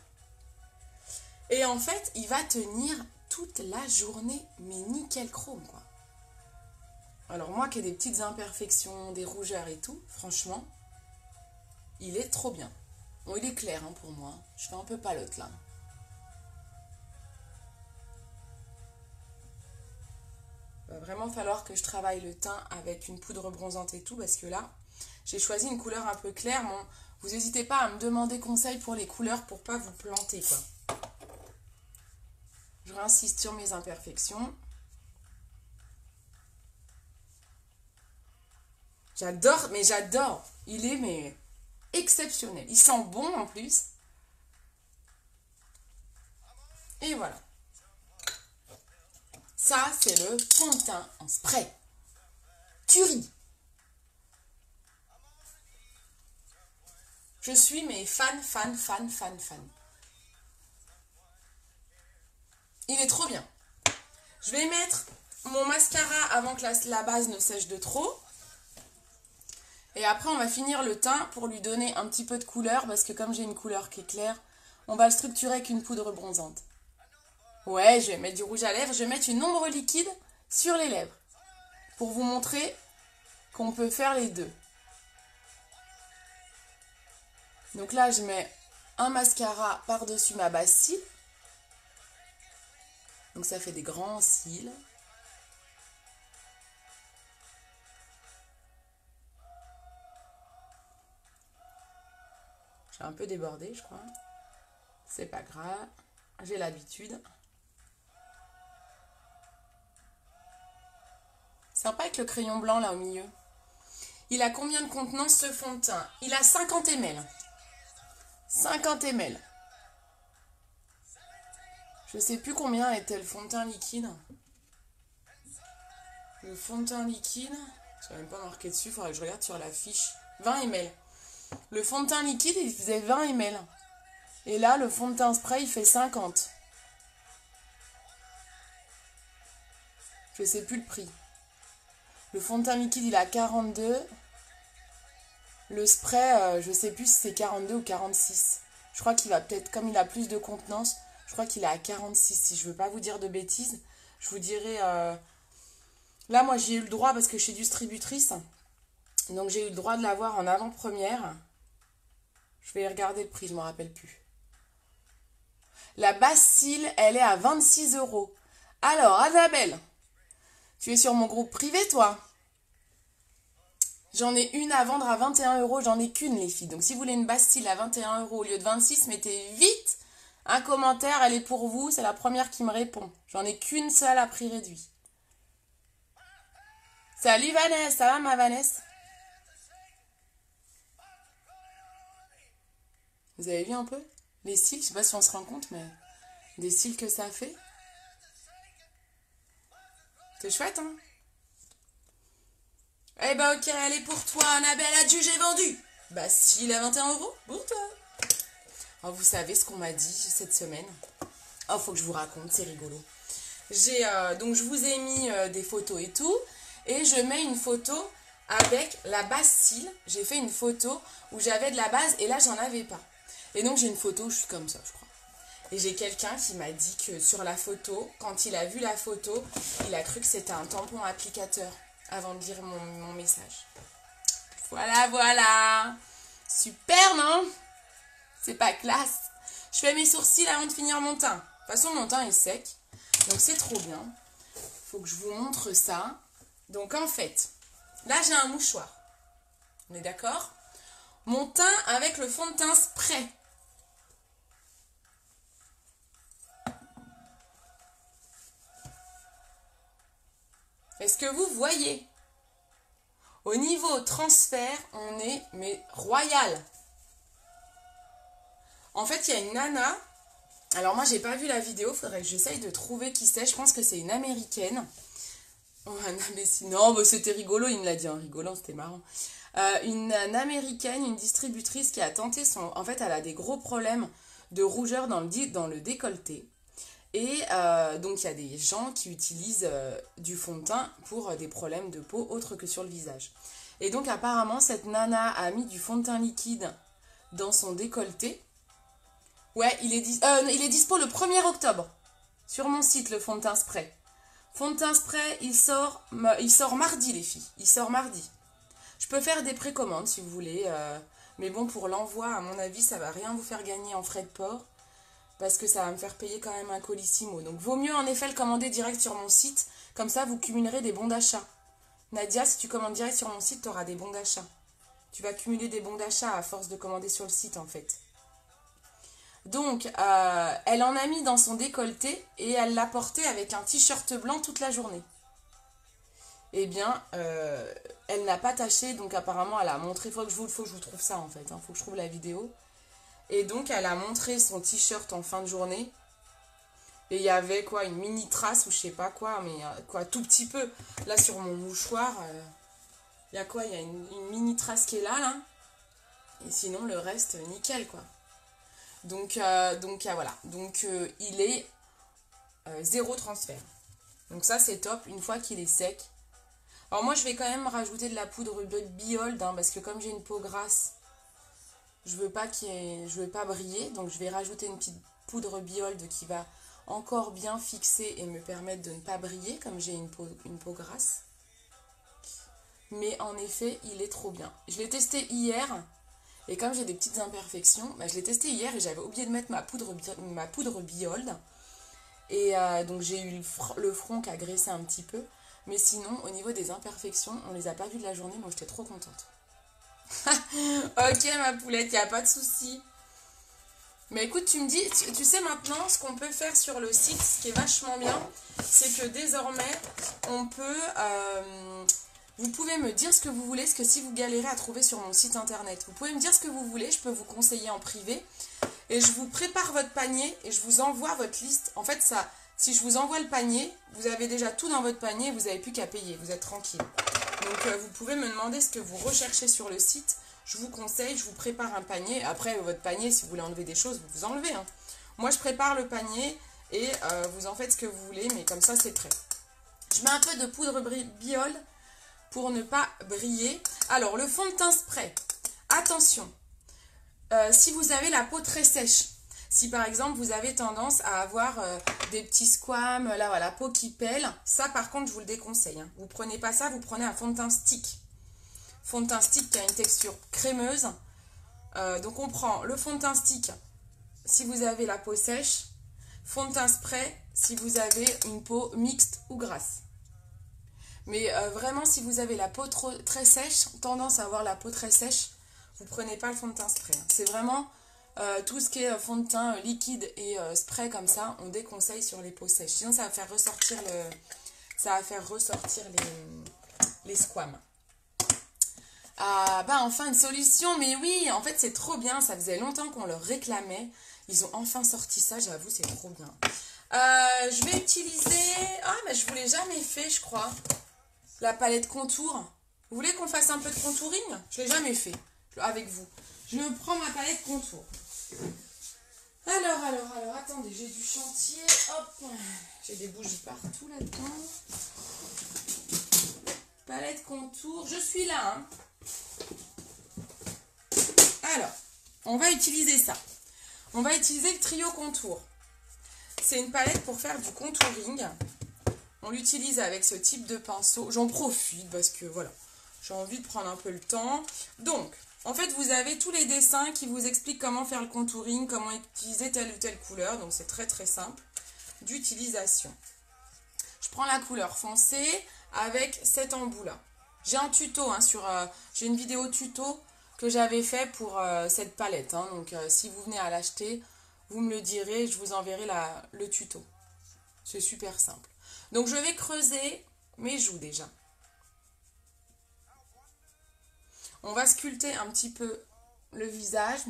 Et en fait, il va tenir toute la journée. Mais nickel chrome, quoi. Alors, moi qui ai des petites imperfections, des rougeurs et tout, franchement, il est trop bien. Bon, il est clair hein, pour moi. Je fais un peu palote, là. Il va vraiment falloir que je travaille le teint avec une poudre bronzante et tout, parce que là, j'ai choisi une couleur un peu claire. Bon, vous n'hésitez pas à me demander conseil pour les couleurs pour pas vous planter, quoi. Je réinsiste sur mes imperfections. J'adore, mais j'adore. Il est mais exceptionnel. Il sent bon en plus. Et voilà. Ça, c'est le fond de teint en spray. Tuerie. Je suis mais fan. Il est trop bien. Je vais mettre mon mascara avant que la base ne sèche de trop. Et après, on va finir le teint pour lui donner un petit peu de couleur. Parce que comme j'ai une couleur qui est claire, on va le structurer avec une poudre bronzante. Ouais, je vais mettre du rouge à lèvres. Je vais mettre une ombre liquide sur les lèvres. Pour vous montrer qu'on peut faire les deux. Donc là, je mets un mascara par-dessus ma base cils. Donc ça fait des grands cils. J'ai un peu débordé, je crois. C'est pas grave. J'ai l'habitude. Sympa avec le crayon blanc là au milieu. Il a combien de contenance ce fond de teint? Il a 50 ml. 50 ml. Je sais plus combien était le fond de teint liquide. Le fond de teint liquide, je n'ai même pas marqué dessus, il faudrait que je regarde sur la fiche. 20 ml. Le fond de teint liquide, il faisait 20 ml. Et là, le fond de teint spray, il fait 50. Je sais plus le prix. Le fond de teint liquide, il a 42. Le spray, je sais plus si c'est 42 ou 46. Je crois qu'il va peut-être, comme il a plus de contenance, je crois qu'il est à 46. Si je veux pas vous dire de bêtises, je vous dirai... Là, moi, j'ai eu le droit parce que je suis distributrice. Donc, j'ai eu le droit de l'avoir en avant-première. Je vais regarder le prix, je ne me rappelle plus. La base cils, elle est à 26 €. Alors, Annabelle, tu es sur mon groupe privé, toi? J'en ai une à vendre à 21 €. J'en ai qu'une, les filles. Donc, si vous voulez une base cils à 21 € au lieu de 26, mettez vite un commentaire. Elle est pour vous. C'est la première qui me répond. J'en ai qu'une seule à prix réduit. Salut Vanessa, ça va ma Vanessa? Vous avez vu un peu les cils? Je sais pas si on se rend compte, mais des cils que ça fait. C'est chouette, hein? Eh ben ok, elle est pour toi, Annabelle, adieu, j'ai vendu. Bah cils à 21 € pour toi. Oh, vous savez ce qu'on m'a dit cette semaine? Oh, faut que je vous raconte, c'est rigolo. Donc je vous ai mis des photos et tout. Et je mets une photo avec la base cils. J'ai fait une photo où j'avais de la base et là, j'en avais pas. Et donc, j'ai une photo où je suis comme ça, je crois. Et j'ai quelqu'un qui m'a dit que sur la photo, quand il a vu la photo, il a cru que c'était un tampon applicateur avant de lire mon message. Voilà. Super, non? C'est pas classe. Je fais mes sourcils avant de finir mon teint. De toute façon, mon teint est sec. Donc, c'est trop bien. Faut que je vous montre ça. Donc en fait, là j'ai un mouchoir. On est d'accord? Mon teint avec le fond de teint spray. Est-ce que vous voyez? Au niveau transfert, on est mais royal. En fait, il y a une nana. Alors moi, j'ai pas vu la vidéo. Faudrait que j'essaye de trouver qui c'est. Je pense que c'est une américaine. Oh, non, bah, c'était rigolo, il me l'a dit en rigolant, c'était marrant. Une américaine, une distributrice qui a tenté son... En fait, elle a des gros problèmes de rougeur dans le décolleté. Et donc, il y a des gens qui utilisent du fond de teint pour des problèmes de peau autres que sur le visage. Et donc, apparemment, cette nana a mis du fond de teint liquide dans son décolleté. Ouais, il est dispo le 1er octobre sur mon site, le fond de teint spray. Fond de teint spray, il sort mardi, les filles. Il sort mardi. Je peux faire des précommandes si vous voulez. Mais bon, pour l'envoi, à mon avis, ça va rien vous faire gagner en frais de port. Parce que ça va me faire payer quand même un colissimo. Donc, vaut mieux en effet le commander direct sur mon site. Comme ça, vous cumulerez des bons d'achat. Nadia, si tu commandes direct sur mon site, tu auras des bons d'achat. Tu vas cumuler des bons d'achat à force de commander sur le site, en fait. Donc, elle en a mis dans son décolleté et elle l'a porté avec un t-shirt blanc toute la journée. eh bien, elle n'a pas taché. Donc apparemment, elle a montré, faut que je vous trouve ça en fait, hein, faut que je trouve la vidéo. Et donc, elle a montré son t-shirt en fin de journée. Et il y avait quoi, une mini trace ou je sais pas quoi, mais quoi, tout petit peu. Là, sur mon mouchoir, il y a quoi, il y a une mini trace qui est là. Et sinon, le reste, nickel, quoi. Donc voilà. Donc, il est zéro transfert. Donc ça, c'est top, une fois qu'il est sec. Alors moi, je vais quand même rajouter de la poudre de Biold, hein, parce que comme j'ai une peau grasse, je veux pas briller. Donc, je vais rajouter une petite poudre Biold qui va encore bien fixer et me permettre de ne pas briller, comme j'ai une peau grasse. Mais en effet, il est trop bien. Je l'ai testé hier. Et comme j'ai des petites imperfections, bah, je l'ai testé hier et j'avais oublié de mettre ma poudre Biold. Et donc j'ai eu le front qui a graissé un petit peu. Mais sinon, au niveau des imperfections, on les a pas vues de la journée, donc j'étais trop contente. Ok ma poulette, il n'y a pas de souci. Mais écoute, tu me dis, tu sais maintenant ce qu'on peut faire sur le site, ce qui est vachement bien, c'est que désormais, on peut... vous pouvez me dire ce que vous voulez, ce que si vous galérez à trouver sur mon site internet. Vous pouvez me dire ce que vous voulez, je peux vous conseiller en privé. Et je vous prépare votre panier et je vous envoie votre liste. En fait, ça, si je vous envoie le panier, vous avez déjà tout dans votre panier, vous n'avez plus qu'à payer, vous êtes tranquille. Donc, vous pouvez me demander ce que vous recherchez sur le site. Je vous conseille, je vous prépare un panier. Après, votre panier, si vous voulez enlever des choses, vous enlevez. Hein. Moi, je prépare le panier et vous en faites ce que vous voulez, mais comme ça, c'est prêt. Je mets un peu de poudre Biold pour ne pas briller. Alors, le fond de teint spray. Attention, si vous avez la peau très sèche, si par exemple vous avez tendance à avoir des petits squames, là voilà, la peau qui pèle, ça par contre je vous le déconseille. Hein. Vous prenez pas ça, vous prenez un fond de teint stick. Fond de teint stick qui a une texture crémeuse. Donc on prend le fond de teint stick si vous avez la peau sèche, fond de teint spray si vous avez une peau mixte ou grasse. Mais vraiment si vous avez la peau très sèche, tendance à avoir la peau très sèche, vous prenez pas le fond de teint spray. Hein. C'est vraiment tout ce qui est fond de teint liquide et spray comme ça, on déconseille sur les peaux sèches. Sinon ça va faire ressortir les squames. Ah bah enfin une solution, mais oui, en fait c'est trop bien, ça faisait longtemps qu'on leur réclamait. Ils ont enfin sorti ça, j'avoue, c'est trop bien. Je vais utiliser... Ah mais je vous l'ai jamais fait, je crois. La palette contour. Vous voulez qu'on fasse un peu de contouring? Je l'ai jamais fait avec vous. Je prends ma palette contour. Alors, attendez, j'ai du chantier. Hop, j'ai des bougies partout là-dedans. Palette contour, je suis là. Hein. Alors, on va utiliser ça. On va utiliser le trio contour. C'est une palette pour faire du contouring. On l'utilise avec ce type de pinceau. J'en profite parce que voilà, j'ai envie de prendre un peu le temps. Donc, en fait, vous avez tous les dessins qui vous expliquent comment faire le contouring, comment utiliser telle ou telle couleur. Donc, c'est très très simple d'utilisation. Je prends la couleur foncée avec cet embout-là. J'ai un tuto, hein, j'ai une vidéo tuto que j'avais fait pour cette palette. Hein. Donc, si vous venez à l'acheter, vous me le direz, je vous enverrai le tuto. C'est super simple. Donc, je vais creuser mes joues déjà. On va sculpter un petit peu le visage.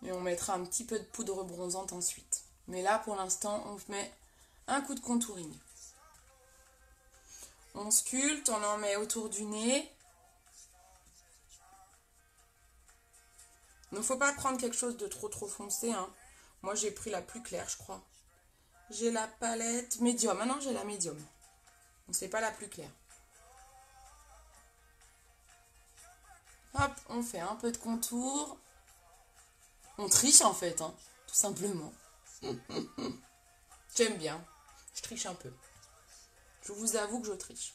Et on mettra un petit peu de poudre bronzante ensuite. Mais là, pour l'instant, on met un coup de contouring. On sculpte, on en met autour du nez. Il ne faut pas prendre quelque chose de trop foncé. Hein. Moi, j'ai pris la plus claire, je crois. J'ai la palette médium. Maintenant, j'ai la médium. Donc, c'est pas la plus claire. Hop, on fait un peu de contour. On triche, en fait, hein, tout simplement. J'aime bien. Je triche un peu. Je vous avoue que je triche.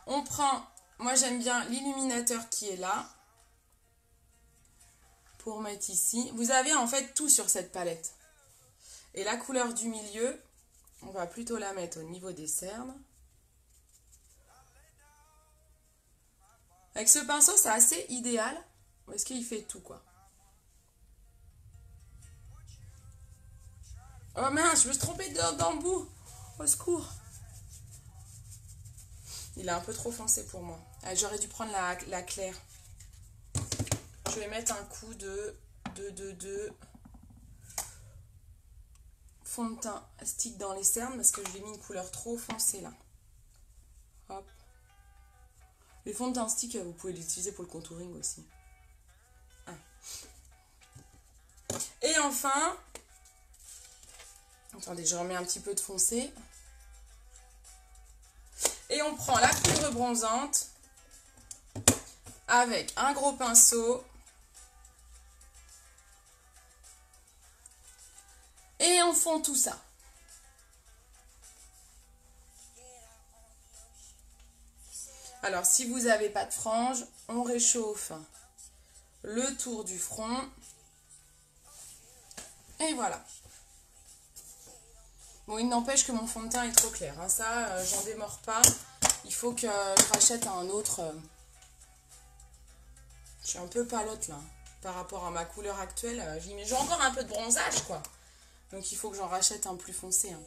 On prend, moi j'aime bien l'illuminateur qui est là. Pour mettre ici. Vous avez en fait tout sur cette palette. Et la couleur du milieu, on va plutôt la mettre au niveau des cernes. Avec ce pinceau, c'est assez idéal. Parce qu'il fait tout, quoi. Oh mince, je me suis trompée dans le bout. Au secours. Il est un peu trop foncé pour moi. Ah, j'aurais dû prendre la claire. Je vais mettre un coup de fond de teint stick dans les cernes parce que je lui ai mis une couleur trop foncée là. Hop. Les fonds de teint stick, vous pouvez l'utiliser pour le contouring aussi. Ah. Et enfin, attendez, je remets un petit peu de foncé. Et on prend la poudre bronzante avec un gros pinceau. Et on fond tout ça. Alors, si vous n'avez pas de frange, on réchauffe le tour du front. Et voilà. Bon, il n'empêche que mon fond de teint est trop clair. Hein. Ça, j'en démords pas. Il faut que je rachète un autre. Je suis un peu palote là. Par rapport à ma couleur actuelle. J'ai encore un peu de bronzage, quoi. Donc, il faut que j'en rachète un plus foncé. Hein.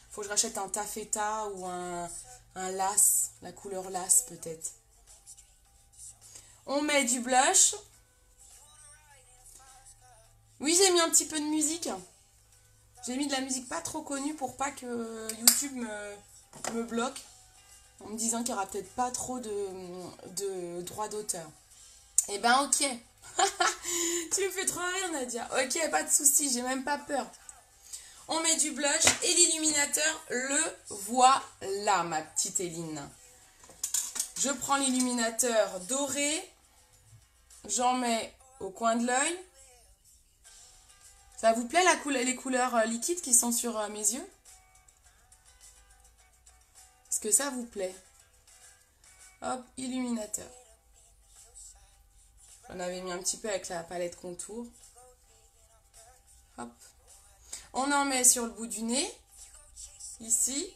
Il faut que je rachète un taffeta ou un lace. La couleur lace, peut-être. On met du blush. Oui, j'ai mis un petit peu de musique. J'ai mis de la musique pas trop connue pour pas que YouTube me bloque. En me disant qu'il n'y aura peut-être pas trop de droits d'auteur. Eh ben ok. Tu me fais trop rire, Nadia. Ok, pas de souci, j'ai même pas peur. On met du blush et l'illuminateur, le voilà, ma petite Éline. Je prends l'illuminateur doré. J'en mets au coin de l'œil. Ça vous plaît les couleurs liquides qui sont sur mes yeux? Est-ce que ça vous plaît? Hop, illuminateur. J'en avais mis un petit peu avec la palette contour. Hop. On en met sur le bout du nez. Ici.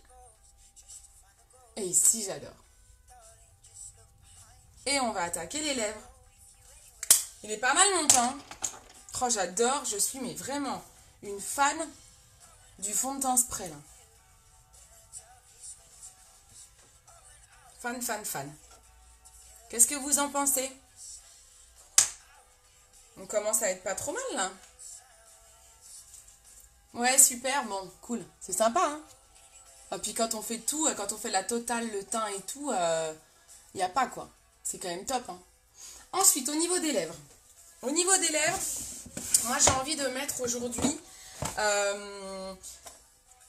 Et ici, j'adore. Et on va attaquer les lèvres. Il est pas mal mon teint. Oh, j'adore. Je suis mais vraiment une fan du fond de teint spray là. Fan, fan, fan. Qu'est-ce que vous en pensez? On commence à être pas trop mal là. Ouais, super, bon, cool. C'est sympa, hein. Et puis quand on fait tout, quand on fait la totale, le teint et tout, il n'y a pas quoi. C'est quand même top, hein. Ensuite, au niveau des lèvres. Au niveau des lèvres, moi j'ai envie de mettre aujourd'hui,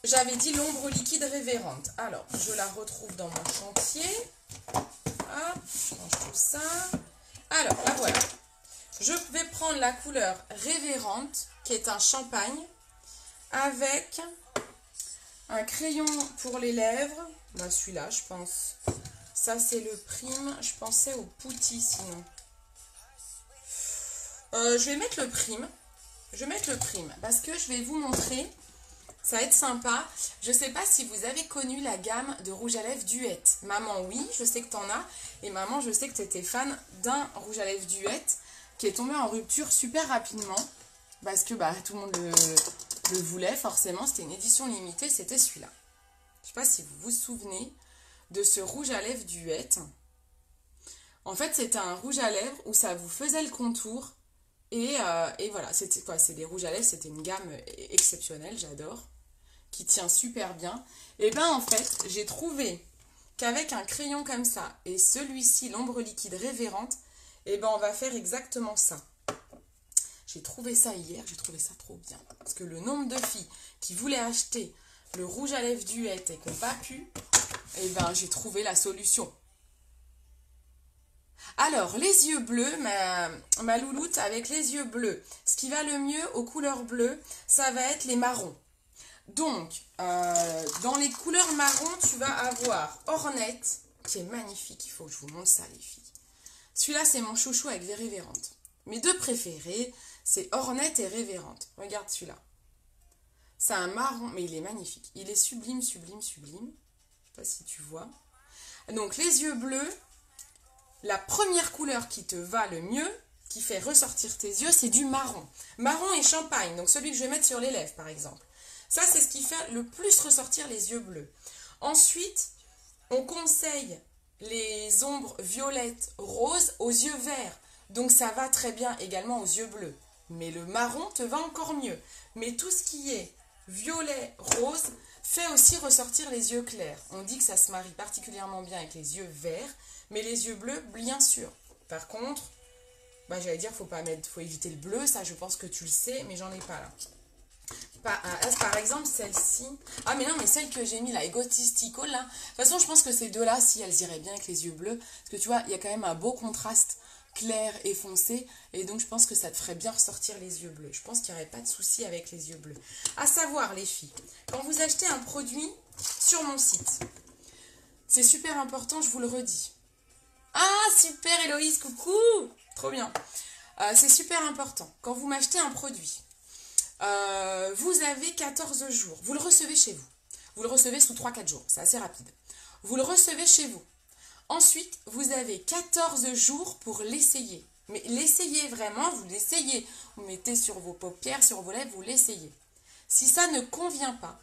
j'avais dit l'ombre liquide révérende. Alors, je la retrouve dans mon chantier. Hop, je range tout ça. Alors, la voilà. Je vais prendre la couleur révérende, qui est un champagne, avec un crayon pour les lèvres. Bah, celui-là, je pense. Ça, c'est le prime. Je pensais au Pouty, sinon. Je vais mettre le prime. Je vais mettre le prime, parce que je vais vous montrer. Ça va être sympa. Je ne sais pas si vous avez connu la gamme de rouge à lèvres Duet. Maman, oui, je sais que tu en as. Et maman, je sais que tu étais fan d'un rouge à lèvres Duet qui est tombé en rupture super rapidement. Parce que bah, tout le monde le voulait, forcément. C'était une édition limitée, c'était celui-là. Je ne sais pas si vous vous souvenez de ce rouge à lèvres Duet. En fait, c'était un rouge à lèvres où ça vous faisait le contour. Et voilà, c'était quoi? C'est des rouges à lèvres, c'était une gamme exceptionnelle, j'adore. Qui tient super bien. Et ben en fait, j'ai trouvé qu'avec un crayon comme ça et celui-ci, l'ombre liquide révérende, et ben on va faire exactement ça. J'ai trouvé ça hier, j'ai trouvé ça trop bien. Parce que le nombre de filles qui voulaient acheter le rouge à lèvres Duet et qui n'ont pas pu, et ben j'ai trouvé la solution. Alors, les yeux bleus, ma louloute avec les yeux bleus. Ce qui va le mieux aux couleurs bleues, ça va être les marrons. Donc, dans les couleurs marron, tu vas avoir Ornette, qui est magnifique. Il faut que je vous montre ça, les filles. Celui-là, c'est mon chouchou avec les révérentes. Mes deux préférés, c'est Ornette et Révérende. Regarde celui-là. C'est un marron, mais il est magnifique. Il est sublime, sublime, sublime. Je ne sais pas si tu vois. Donc, les yeux bleus, la première couleur qui te va le mieux, qui fait ressortir tes yeux, c'est du marron. Marron et champagne, donc celui que je vais mettre sur les lèvres, par exemple. Ça, c'est ce qui fait le plus ressortir les yeux bleus. Ensuite, on conseille les ombres violettes, roses aux yeux verts. Donc ça va très bien également aux yeux bleus. Mais le marron te va encore mieux. Mais tout ce qui est violet, rose, fait aussi ressortir les yeux clairs. On dit que ça se marie particulièrement bien avec les yeux verts, mais les yeux bleus, bien sûr. Par contre, j'allais dire, faut éviter le bleu, ça je pense que tu le sais, mais j'en ai pas là. Par exemple, celle-ci. Ah, mais non, mais celle que j'ai mis là, Egotistico, là. De toute façon, je pense que ces deux-là, si elles iraient bien avec les yeux bleus. Parce que tu vois, il y a quand même un beau contraste clair et foncé. Et donc, je pense que ça te ferait bien ressortir les yeux bleus. Je pense qu'il n'y aurait pas de souci avec les yeux bleus. À savoir, les filles, quand vous achetez un produit sur mon site, c'est super important, je vous le redis. Ah, super, Héloïse, coucou! Trop bien. C'est super important. Quand vous m'achetez un produit, vous avez 14 jours. Vous le recevez chez vous. Vous le recevez sous 3-4 jours. C'est assez rapide. Vous le recevez chez vous. Ensuite, vous avez 14 jours pour l'essayer. Mais l'essayez vraiment, vous l'essayez. Vous mettez sur vos paupières, sur vos lèvres, vous l'essayez. Si ça ne convient pas,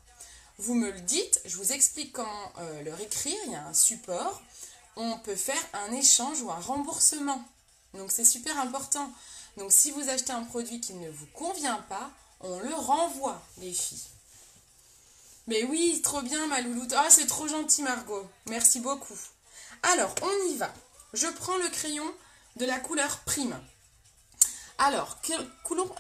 vous me le dites. Je vous explique comment le réécrire. Il y a un support. On peut faire un échange ou un remboursement. Donc, c'est super important. Donc, si vous achetez un produit qui ne vous convient pas, on le renvoie, les filles. Mais oui, trop bien, ma louloute. Ah, c'est trop gentil, Margot. Merci beaucoup. Alors, on y va. Je prends le crayon de la couleur prime. Alors,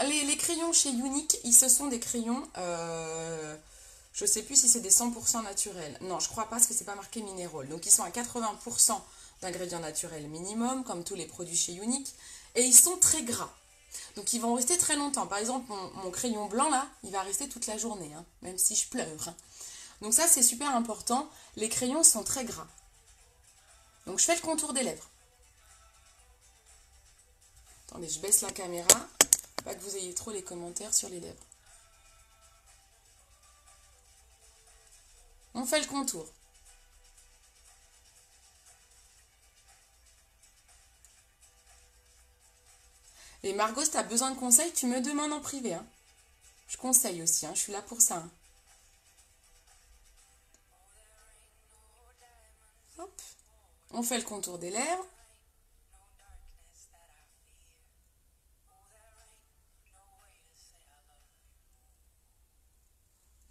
les crayons chez Unique, ce sont des crayons... je ne sais plus si c'est des 100% naturels. Non, je crois pas parce que c'est pas marqué minéraux. Donc, ils sont à 80% d'ingrédients naturels minimum, comme tous les produits chez Unique. Et ils sont très gras. Donc, ils vont rester très longtemps. Par exemple, mon crayon blanc, là, il va rester toute la journée, hein, même si je pleure. Hein. Donc, ça, c'est super important. Les crayons sont très gras. Donc, je fais le contour des lèvres. Attendez, je baisse la caméra. Pas que vous ayez trop les commentaires sur les lèvres. On fait le contour. Et Margot, si tu as besoin de conseils, tu me demandes en privé. Hein. Je conseille aussi, hein, je suis là pour ça. Hein. Hop. On fait le contour des lèvres.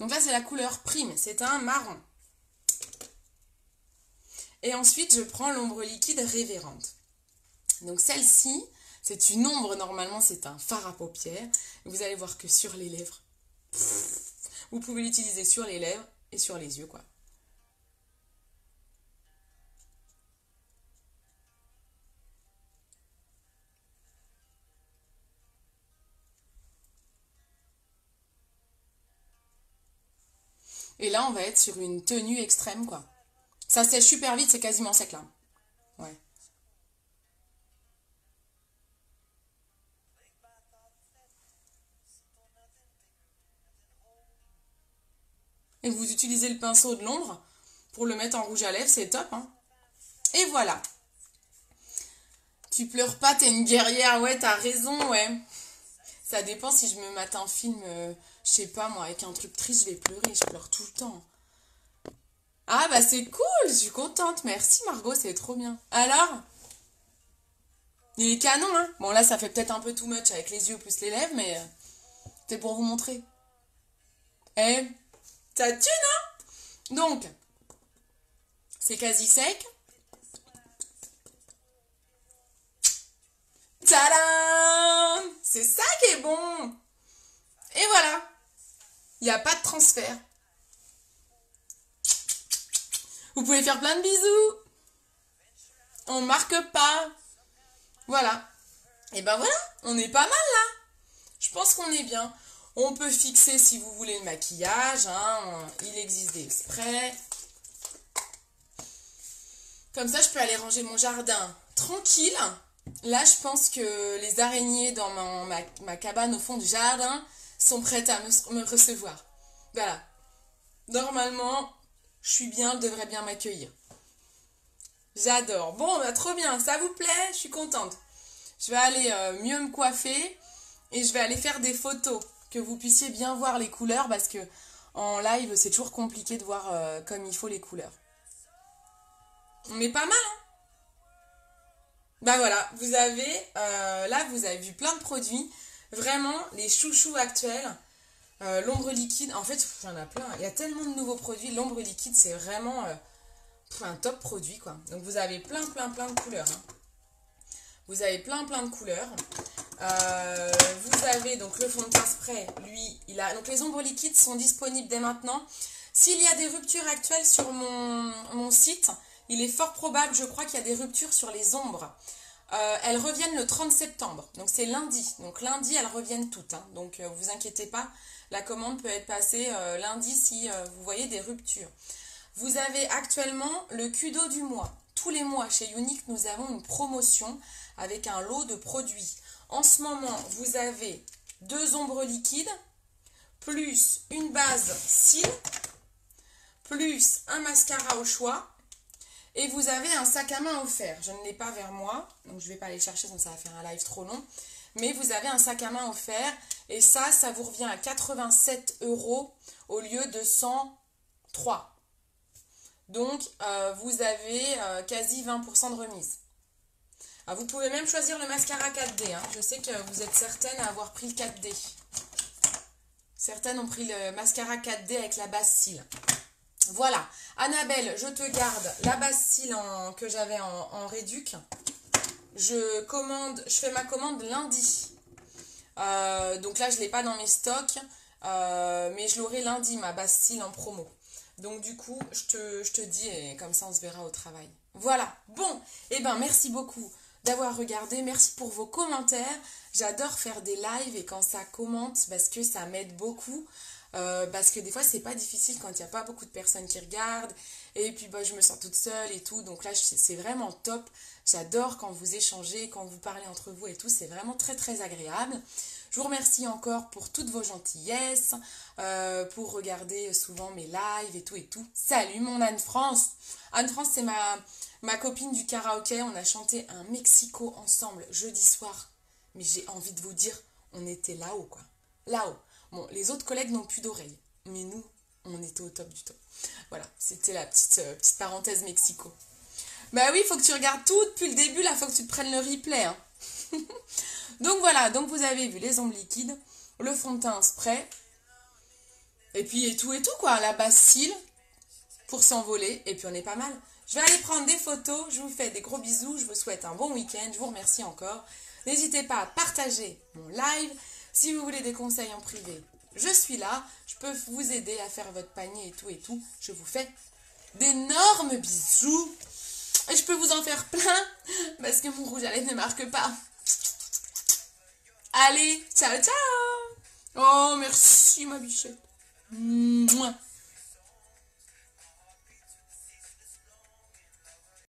Donc là, c'est la couleur prime, c'est un marron. Et ensuite, je prends l'ombre liquide révérende. Donc celle-ci, c'est une ombre, normalement, c'est un fard à paupières. Vous allez voir que sur les lèvres, vous pouvez l'utiliser sur les lèvres et sur les yeux, quoi. Et là, on va être sur une tenue extrême, quoi. Ça sèche super vite, c'est quasiment sec, là. Ouais. Et vous utilisez le pinceau de l'ombre pour le mettre en rouge à lèvres, c'est top, hein. Et voilà. Tu pleures pas, t'es une guerrière, ouais, t'as raison, ouais. Ça dépend si je me mate un film, je sais pas moi, avec un truc triste, je vais pleurer, je pleure tout le temps. Ah bah c'est cool, je suis contente, merci Margot, c'est trop bien. Alors? Il est canon, hein? Bon là ça fait peut-être un peu too much avec les yeux plus les lèvres, mais c'est pour vous montrer. Eh, ça tue, non? Donc, c'est quasi sec. Tadam! C'est ça qui est bon! Et voilà! Il n'y a pas de transfert. Vous pouvez faire plein de bisous. On marque pas. Voilà. Et ben voilà, on est pas mal là. Je pense qu'on est bien. On peut fixer si vous voulez le maquillage. Hein. Il existe des sprays. Comme ça, je peux aller ranger mon jardin tranquille. Là, je pense que les araignées dans ma cabane au fond du jardin sont prêtes à me recevoir. Voilà. Normalement, je suis bien, elle devrait bien m'accueillir. J'adore. Bon, bah, trop bien. Ça vous plaît? Je suis contente. Je vais aller mieux me coiffer et je vais aller faire des photos. Que vous puissiez bien voir les couleurs parce que En live, c'est toujours compliqué de voir comme il faut les couleurs. On est pas mal, hein? Bah voilà, vous avez, là vous avez vu plein de produits. Vraiment, les chouchous actuels. L'ombre liquide, en fait, il y en a plein. Il y a tellement de nouveaux produits. L'ombre liquide, c'est vraiment un top produit, quoi. Donc vous avez plein de couleurs, hein. Vous avez plein de couleurs. Vous avez donc le fond de teint spray, lui, il a. Donc les ombres liquides sont disponibles dès maintenant. S'il y a des ruptures actuelles sur mon site, il est fort probable, je crois qu'il y a des ruptures sur les ombres. Elles reviennent le 30 septembre, donc c'est lundi. Donc lundi, elles reviennent toutes, hein. Donc vous inquiétez pas, la commande peut être passée lundi si vous voyez des ruptures. Vous avez actuellement le Kudo du mois. Tous les mois chez Younique, nous avons une promotion avec un lot de produits. En ce moment, vous avez 2 ombres liquides, plus une base cils, plus un mascara au choix, et vous avez un sac à main offert. Je ne l'ai pas vers moi, donc je ne vais pas aller chercher, sinon ça va faire un live trop long. Mais vous avez un sac à main offert, et ça vous revient à 87 € au lieu de 103. Donc, vous avez quasi 20% de remise. Vous pouvez même choisir le mascara 4D. Hein. Je sais que vous êtes certaines à avoir pris le 4D. Certaines ont pris le mascara 4D avec la base cils. Voilà. Annabelle, je te garde la base cils que j'avais en réduc. Je fais ma commande lundi. Donc là, je ne l'ai pas dans mes stocks. Mais je l'aurai lundi, ma base cils en promo. Donc du coup, je te dis, et comme ça on se verra au travail. Voilà, bon, et ben merci beaucoup d'avoir regardé, merci pour vos commentaires. J'adore faire des lives et quand ça commente parce que ça m'aide beaucoup. Parce que des fois c'est pas difficile quand il n'y a pas beaucoup de personnes qui regardent. Et puis bah, je me sens toute seule et tout, donc là c'est vraiment top. J'adore quand vous échangez, quand vous parlez entre vous et tout, c'est vraiment très agréable. Je vous remercie encore pour toutes vos gentillesses, pour regarder souvent mes lives et tout. Salut mon Anne-France. Anne-France, c'est ma copine du karaoké. On a chanté un Mexico ensemble jeudi soir. Mais j'ai envie de vous dire, on était là-haut, quoi. Là-haut. Bon, les autres collègues n'ont plus d'oreilles. Mais nous, on était au top du top. Voilà, c'était la petite parenthèse Mexico. Bah oui, il faut que tu regardes tout depuis le début, là, il faut que tu te prennes le replay, hein. Donc voilà, donc vous avez vu les ombres liquides, le fond de teint spray, et puis et tout quoi, la base cils pour s'envoler, et puis on est pas mal. Je vais aller prendre des photos, je vous fais des gros bisous, je vous souhaite un bon week-end, je vous remercie encore. N'hésitez pas à partager mon live, si vous voulez des conseils en privé, je suis là, je peux vous aider à faire votre panier et tout, je vous fais d'énormes bisous, et je peux vous en faire plein, parce que mon rouge à lèvres ne marque pas. Allez, ciao ciao. Oh merci ma bichette. Mouah.